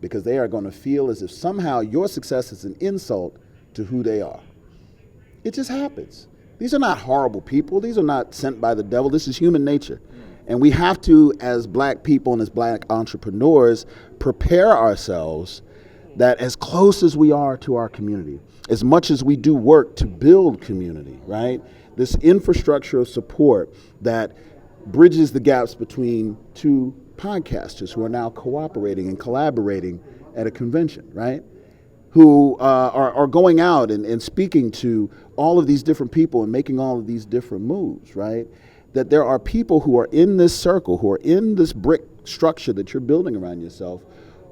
because they are going to feel as if somehow your success is an insult to who they are. It just happens. These are not horrible people. These are not sent by the devil. This is human nature. And we have to, as black people and as black entrepreneurs, prepare ourselves that as close as we are to our community, as much as we do work to build community, right? This infrastructure of support that bridges the gaps between two podcasters who are now cooperating and collaborating at a convention, right? Who are going out and speaking to all of these different people and making all of these different moves, right? That there are people who are in this circle, who are in this brick structure that you're building around yourself,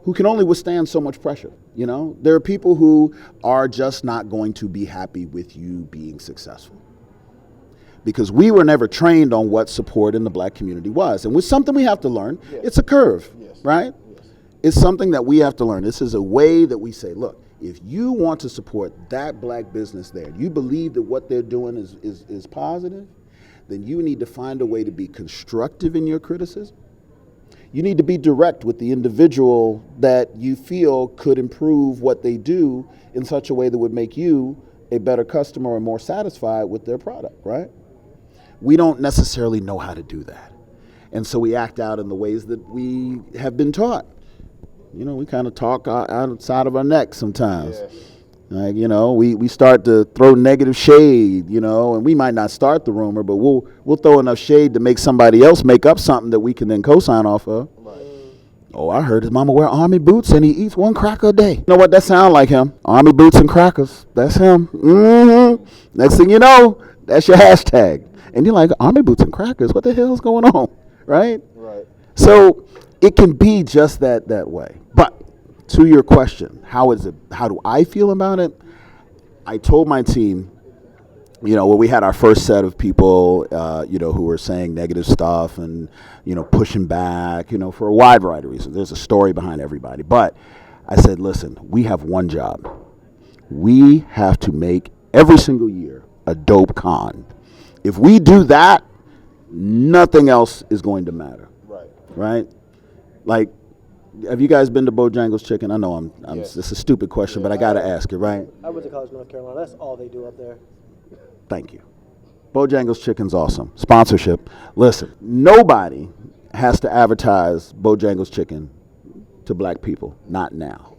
who can only withstand so much pressure, There are people who are just not going to be happy with you being successful. Because we were never trained on what support in the black community was. And it's something we have to learn. Yes. It's a curve, right? Yes. It's something that we have to learn. This is a way that we say, look, if you want to support that black business there, you believe that what they're doing is positive, then you need to find a way to be constructive in your criticism. You need to be direct with the individual that you feel could improve what they do in such a way that would make you a better customer or more satisfied with their product, right? We don't necessarily know how to do that. And so we act out in the ways that we have been taught. We kind of talk outside of our neck sometimes. Yeah. Like, we start to throw negative shade, and we might not start the rumor, but we'll throw enough shade to make somebody else make up something that we can then co-sign off of. Right. Oh, I heard his mama wear army boots and he eats one cracker a day. You know what? That sound like him. Army boots and crackers. That's him. Mm-hmm. Next thing you know, that's your hashtag. And you're like, army boots and crackers? What the hell's going on? Right? Right. So it can be just that way. But to your question, how do I feel about it? I told my team, when we had our first set of people, who were saying negative stuff and, pushing back, for a wide variety of reasons. There's a story behind everybody. But I said, listen, we have one job. We have to make every single year a dope con. If we do that, nothing else is going to matter. Right? Like, have you guys been to Bojangles Chicken? I know it's a stupid question, but I got to ask it, right? I went to college in North Carolina. That's all they do up there. Thank you. Bojangles Chicken's awesome. Sponsorship. Listen, nobody has to advertise Bojangles Chicken to black people. Not now.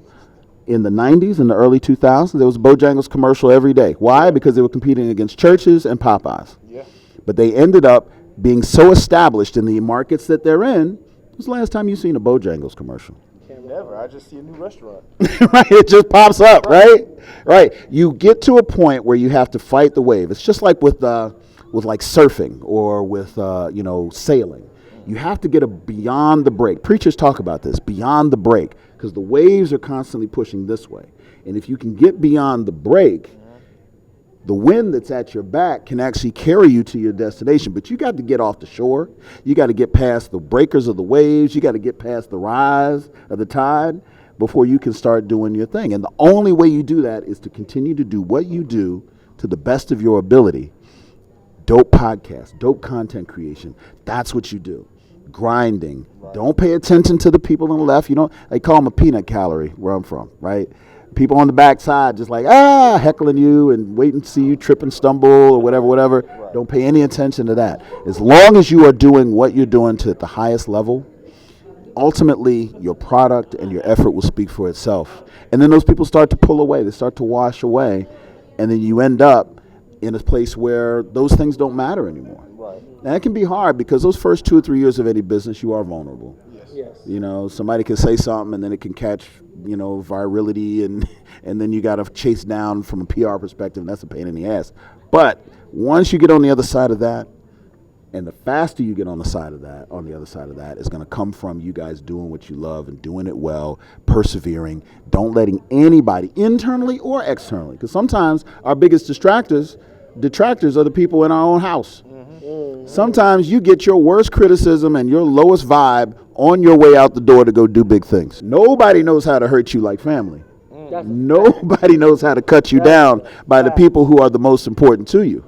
In the 90s and the early 2000s, there was a Bojangles commercial every day. Why? Because they were competing against Church's and Popeyes. Yeah. But they ended up being so established in the markets that they're in. When was the last time you seen a Bojangles commercial? Never. I just see a new restaurant. Right, it just pops up, right? Right. You get to a point where you have to fight the wave. It's just like with like surfing or with sailing. You have to get beyond the break. Preachers talk about this, beyond the break, because the waves are constantly pushing this way. And if you can get beyond the break, the wind that's at your back can actually carry you to your destination. But you got to get off the shore. You got to get past the breakers of the waves. You got to get past the rise of the tide before you can start doing your thing. And the only way you do that is to continue to do what you do to the best of your ability. Dope podcast, dope content creation. That's what you do. Grinding. Right. Don't pay attention to the people on the left. They call them a peanut gallery where I'm from, right? People on the backside just like, heckling you and waiting to see you trip and stumble or whatever. Right. Don't pay any attention to that. As long as you are doing what you're doing to the highest level, ultimately your product and your effort will speak for itself. And then those people start to pull away. They start to wash away. And then you end up in a place where those things don't matter anymore. Right. And it can be hard because those first 2 or 3 years of any business, you are vulnerable. Yes. Somebody can say something and then it can catch, virality and then you got to chase down from a PR perspective, and that's a pain in the ass. But once you get on the other side of that, and the faster you get on the other side of that is going to come from you guys doing what you love and doing it well, persevering, don't letting anybody, internally or externally, because sometimes our biggest detractors are the people in our own house. Mm-hmm. Sometimes you get your worst criticism and your lowest vibe on your way out the door to go do big things. Nobody knows how to hurt you like family. Nobody knows how to cut you down by the people who are the most important to you.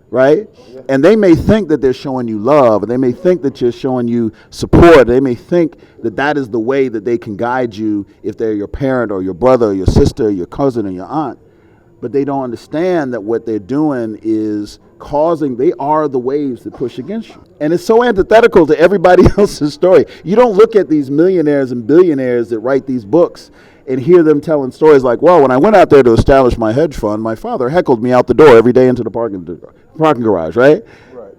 Right? Yeah. And they may think that they're showing you love, or they may think that you're showing you support. They may think that that is the way that they can guide you if they're your parent or your brother or your sister or your cousin or your aunt. But they don't understand that what they're doing is they are the waves that push against you. And it's so antithetical to everybody else's story. You don't look at these millionaires and billionaires that write these books and hear them telling stories like, well, when I went out there to establish my hedge fund, my father heckled me out the door every day into the parking garage, right?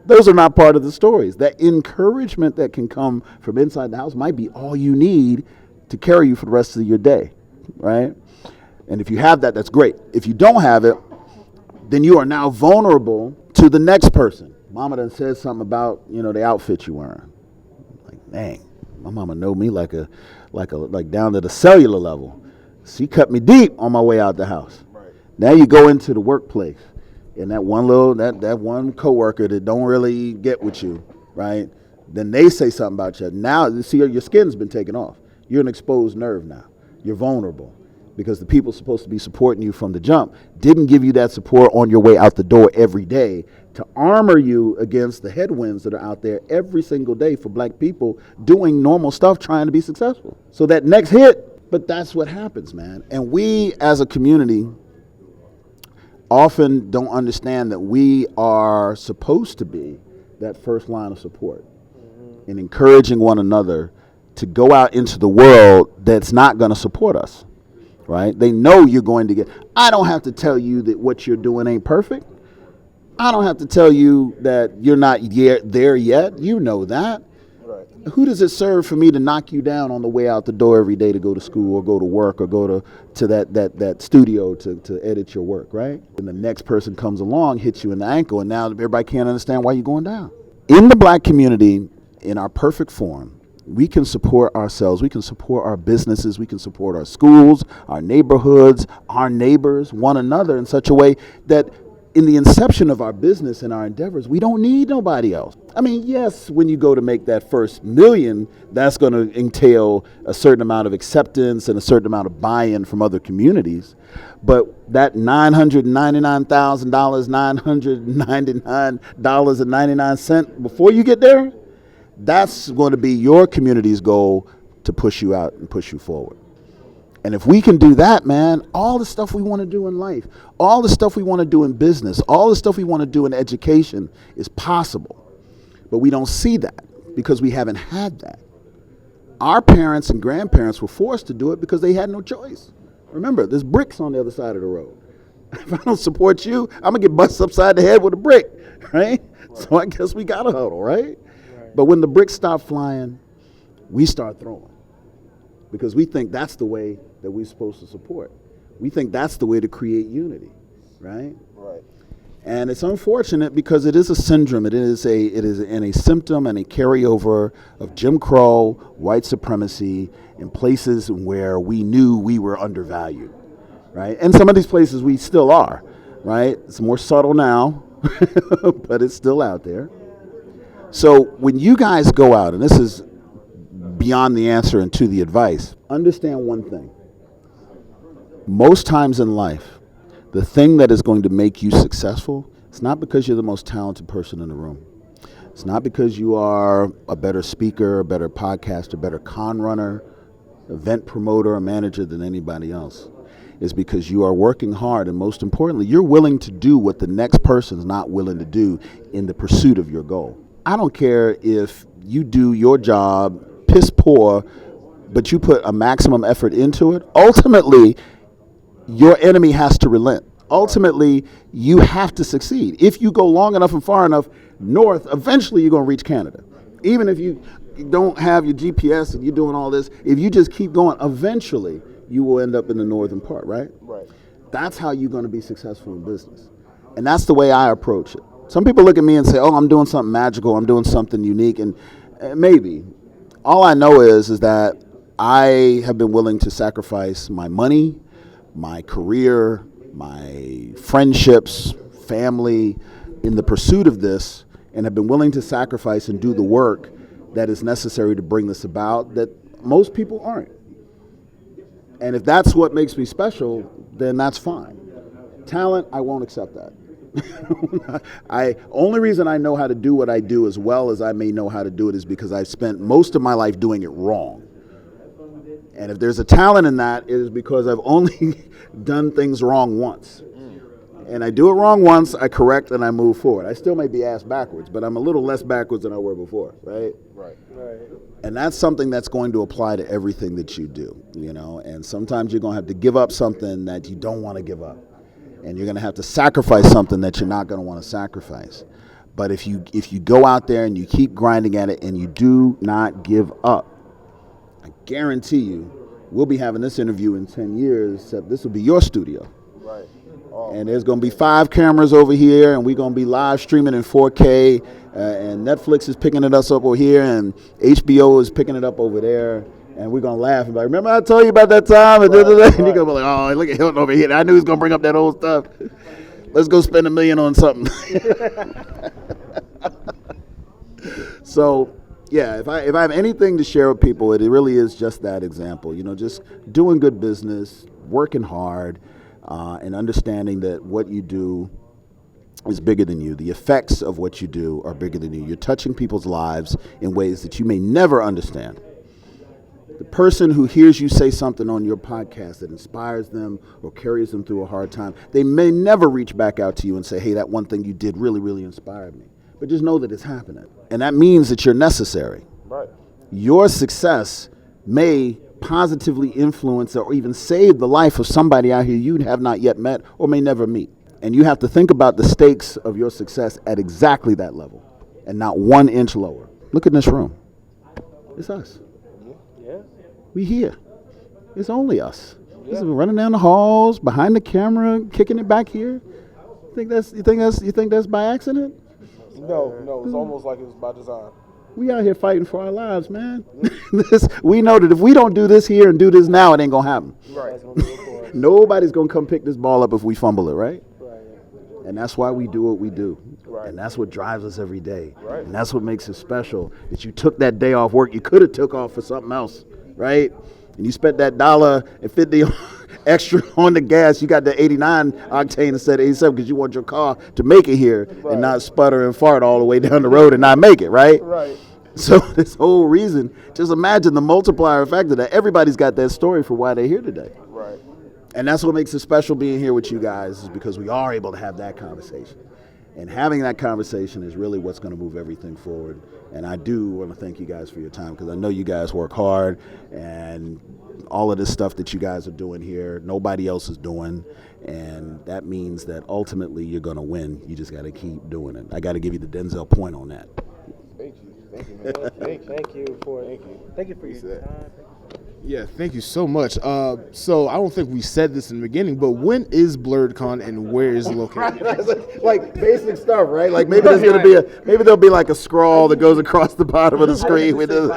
Those are not part of the stories. That encouragement that can come from inside the house might be all you need to carry you for the rest of your day, right? And if you have that, that's great. If you don't have it, then you are now vulnerable to the next person. Mama done said something about, the outfit you're wearing. Like, dang, my mama know me like down to the cellular level. She cut me deep on my way out the house. Right. Now you go into the workplace, and that one coworker that don't really get with you, right? Then they say something about you. Now, you see, your skin's been taken off. You're an exposed nerve now. You're vulnerable because the people supposed to be supporting you from the jump didn't give you that support on your way out the door every day to armor you against the headwinds that are out there every single day for black people doing normal stuff, trying to be successful. So that next hit, but that's what happens, man. And we as a community often don't understand that we are supposed to be that first line of support and encouraging one another to go out into the world that's not going to support us, right? They know you're going to I don't have to tell you that what you're doing ain't perfect. I don't have to tell you that you're not there yet. You know that. Right. Who does it serve for me to knock you down on the way out the door every day to go to school or go to work or go to that studio to edit your work, right? And the next person comes along, hits you in the ankle, and now everybody can't understand why you're going down. In the black community, in our perfect form, we can support ourselves, we can support our businesses, we can support our schools, our neighborhoods, our neighbors, one another in such a way that in the inception of our business and our endeavors, we don't need nobody else. I mean, yes, when you go to make that first million, that's going to entail a certain amount of acceptance and a certain amount of buy-in from other communities. But that $999,000, $999.99 before you get there, that's going to be your community's goal to push you out and push you forward. And if we can do that, man, all the stuff we want to do in life, all the stuff we want to do in business, all the stuff we want to do in education is possible. But we don't see that because we haven't had that. Our parents and grandparents were forced to do it because they had no choice, Remember, there's bricks on the other side of the road. If I don't support you, I'm going to get busted upside the head with a brick, right? So I guess we got to huddle, right? But when the bricks stop flying, we start throwing. Because we think that's the way that we're supposed to support. We think that's the way to create unity, right? Right. And it's unfortunate because it is a syndrome. It is a symptom and a carryover of Jim Crow, white supremacy, in places where we knew we were undervalued, right? And some of these places we still are, right? It's more subtle now, but it's still out there. So when you guys go out, and this is beyond the answer and to the advice, understand one thing. Most times in life, the thing that is going to make you successful, it's not because you're the most talented person in the room. It's not because you are a better speaker, a better podcaster, a better con runner, event promoter, or manager than anybody else. It's because you are working hard, and most importantly, you're willing to do what the next person's not willing to do in the pursuit of your goal. I don't care if you do your job piss poor, but you put a maximum effort into it. Ultimately, your enemy has to relent. Ultimately, you have to succeed. If you go long enough and far enough north, eventually you're going to reach Canada. Even if you don't have your GPS and you're doing all this, if you just keep going, eventually you will end up in the northern part, right? Right. That's how you're going to be successful in business. And that's the way I approach it. Some people look at me and say, oh, I'm doing something magical, I'm doing something unique, and maybe. All I know is that I have been willing to sacrifice my money, my career, my friendships, family, in the pursuit of this, and have been willing to sacrifice and do the work that is necessary to bring this about that most people aren't. And if that's what makes me special, then that's fine. Talent, I won't accept that. Only reason I know how to do what I do as well as I may know how to do it is because I've spent most of my life doing it wrong. And if there's a talent in that, it is because I've only done things wrong once. And I do it wrong once, I correct, and I move forward. I still may be ass backwards, but I'm a little less backwards than I were before, right? Right. And that's something that's going to apply to everything that you do, you know? And sometimes you're going to have to give up something that you don't want to give up. And you're going to have to sacrifice something that you're not going to want to sacrifice. But if you go out there and you keep grinding at it and you do not give up, I guarantee you, we'll be having this interview in 10 years, except this will be your studio. Right. And there's going to be 5 cameras over here, and we're going to be live streaming in 4K, and Netflix is picking it up over here, and HBO is picking it up over there, and we're going to laugh and be like, remember I told you about that time? And, and you're going to be like, oh, look at Hilton over here. I knew he was going to bring up that old stuff. Let's go spend $1 million on something. So, yeah, if I have anything to share with people, it really is just that example. You know, just doing good business, working hard, and understanding that what you do is bigger than you. The effects of what you do are bigger than you. You're touching people's lives in ways that you may never understand. The person who hears you say something on your podcast that inspires them or carries them through a hard time, they may never reach back out to you and say, hey, that one thing you did really, really inspired me. But just know that it's happening. And that means that you're necessary. Right. Your success may positively influence or even save the life of somebody out here you have not yet met or may never meet. And you have to think about the stakes of your success at exactly that level and not 1 inch lower. Look at this room. It's us. Yeah. We here. It's only us. Yeah. We're running down the halls, behind the camera, kicking it back here. You think that's by accident? No, it's almost like it was by design. We out here fighting for our lives, man. We know that if we don't do this here and do this now, it ain't gonna happen. Right. Nobody's gonna come pick this ball up if we fumble it, right? And that's why we do what we do. Right. And that's what drives us every day. Right. And that's what makes it special, that you took that day off work. You could have took off for something else, right? And you spent that $1.50 extra on the gas. You got the 89 octane instead of 87 because you want your car to make it here and not sputter and fart all the way down the road and not make it, right? Right. So this whole reason, just imagine the multiplier factor that everybody's got that story for why they're here today. Right. And that's what makes it special being here with you guys, is because we are able to have that conversation. And having that conversation is really what's going to move everything forward. And I do want to thank you guys for your time, because I know you guys work hard, and all of this stuff that you guys are doing here, nobody else is doing. And that means that ultimately you're going to win. You just got to keep doing it. I got to give you the Denzel point on that. Thank you. Thank you, man. Thank you for your time. Yeah, thank you so much. So I don't think we said this in the beginning, but when is Blerdcon and where is it located? Like basic stuff, right? Like maybe there's gonna be maybe there'll be like a scroll that goes across the bottom of the screen with this.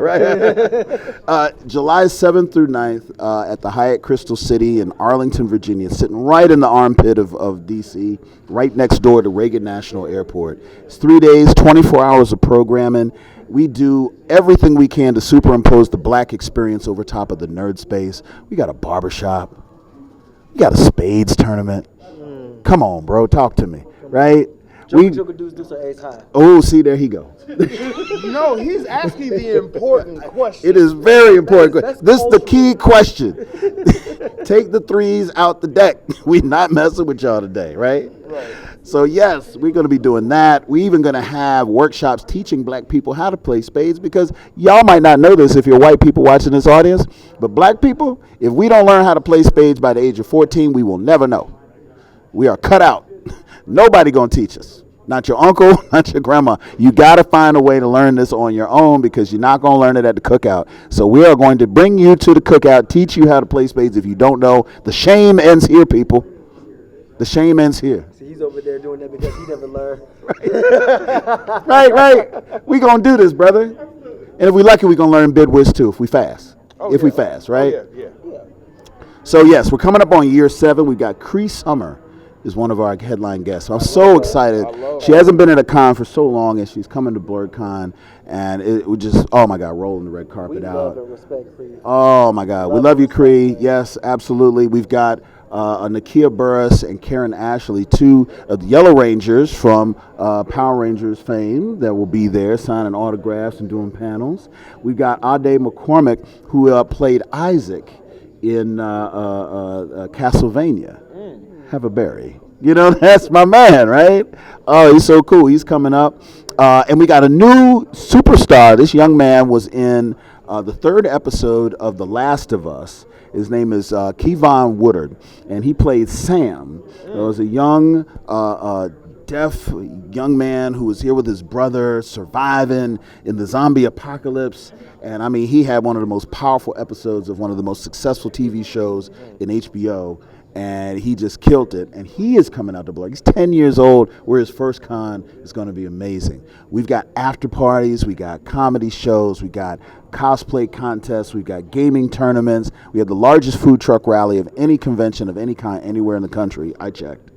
Right. July 7th through 9th at the Hyatt Crystal City in Arlington, Virginia, sitting right in the armpit of DC, right next door to Reagan National Airport. It's 3 days, 24 hours of programming. We do everything we can to superimpose the black experience over top of the nerd space. We got a barbershop. We got a spades tournament. Come on, bro. Talk to me, right? Joker dudes do some ace high. Oh, see, there he goes. No, he's asking the important question. It is very important. This is the key question. Take the threes out the deck. We not messing with y'all today, right? Right. So yes, we're going to be doing that. We're even going to have workshops teaching black people how to play spades, because y'all might not know this if you're white people watching this audience, but black people, if we don't learn how to play spades by the age of 14, we will never know. We are cut out. Nobody going to teach us. Not your uncle, not your grandma. You got to find a way to learn this on your own, because you're not going to learn it at the cookout. So we are going to bring you to the cookout, teach you how to play spades if you don't know. The shame ends here, people. The shame ends here. See, he's over there doing that because he never learned. Right. We going to do this, brother. And if we lucky, we going to learn bid whiz too, if we fast. We fast, right? Yeah. So yes, we're coming up on year 7. We've got Cree Summer is one of our headline guests. So I'm so excited. She hasn't been at a con for so long, and she's coming to Blerdcon, and it would just, oh my God, rolling the red carpet out. We love and respect Cree. Oh my God, we love you, Cree. Yes, absolutely. We've got Nakia Burris and Karen Ashley, 2 of the Yellow Rangers from Power Rangers fame, that will be there signing autographs and doing panels. We've got Ade McCormick, who played Isaac in Castlevania. Have a berry. You know, that's my man, right? Oh, he's so cool. He's coming up. And we got a new superstar. This young man was in the 3rd episode of The Last of Us. His name is Kevon Woodard, and he played Sam. It was a young, deaf young man who was here with his brother, surviving in the zombie apocalypse. And I mean, he had one of the most powerful episodes of one of the most successful TV shows in HBO. And he just killed it. And he is coming out to Blerd. He's 10 years old. We're his first con. It's going to be amazing. We've got after parties. We got comedy shows. We got cosplay contests. We've got gaming tournaments. We have the largest food truck rally of any convention of any kind anywhere in the country. I checked.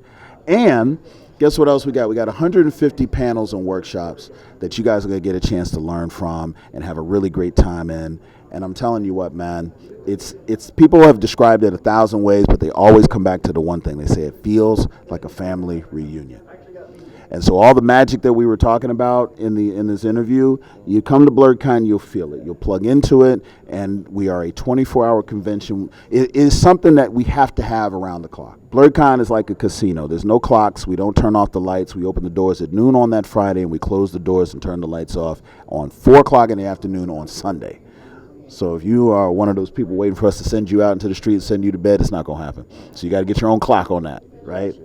And guess what else we got? We got 150 panels and workshops that you guys are going to get a chance to learn from and have a really great time in. And I'm telling you what, man, it's people have described it 1,000 ways, but they always come back to the one thing. They say it feels like a family reunion. And so all the magic that we were talking about in this interview, you come to Blerdcon, you'll feel it. You'll plug into it, and we are a 24-hour convention. It is something that we have to have around the clock. Blerdcon is like a casino. There's no clocks. We don't turn off the lights. We open the doors at noon on that Friday, and we close the doors and turn the lights off on 4 o'clock in the afternoon on Sunday. So if you are one of those people waiting for us to send you out into the street and send you to bed, it's not going to happen. So you got to get your own clock on that, right?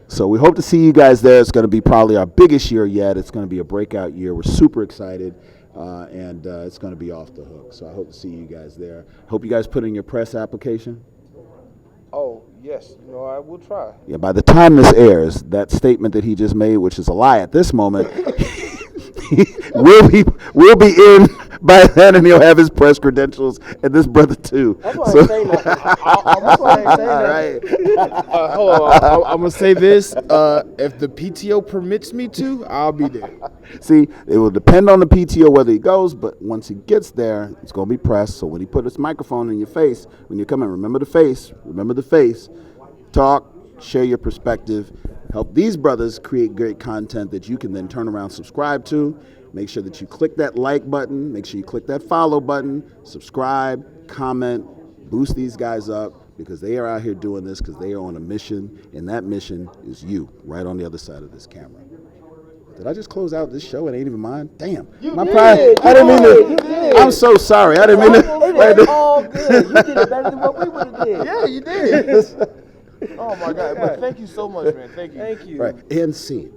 So we hope to see you guys there. It's going to be probably our biggest year yet. It's going to be a breakout year. We're super excited, and it's going to be off the hook. So I hope to see you guys there. Hope you guys put in your press application. Oh, yes. I will try. Yeah, by the time this airs, that statement that he just made, which is a lie at this moment, we'll be in by then, and he'll have his press credentials, and this brother too. That's why I'm saying that. That's why I'm saying that. Right. Hold on. I'm going to say this. If the PTO permits me to, I'll be there. See, it will depend on the PTO whether he goes, but once he gets there, it's going to be pressed. So when he put his microphone in your face, when you come in, remember the face, talk, share your perspective, help these brothers create great content that you can then turn around, subscribe to. Make sure that you click that like button. Make sure you click that follow button. Subscribe, comment, boost these guys up, because they are out here doing this because they are on a mission, and that mission is you right on the other side of this camera. Did I just close out this show and ain't even mine? Damn. You My did. pride. I didn't mean You to. did. I'm so sorry. I didn't mean to. It's all good. You did it better than what we would have did. Yeah, you did. Oh my God! But thank you so much, man. Thank you. Thank you. Right. And scene.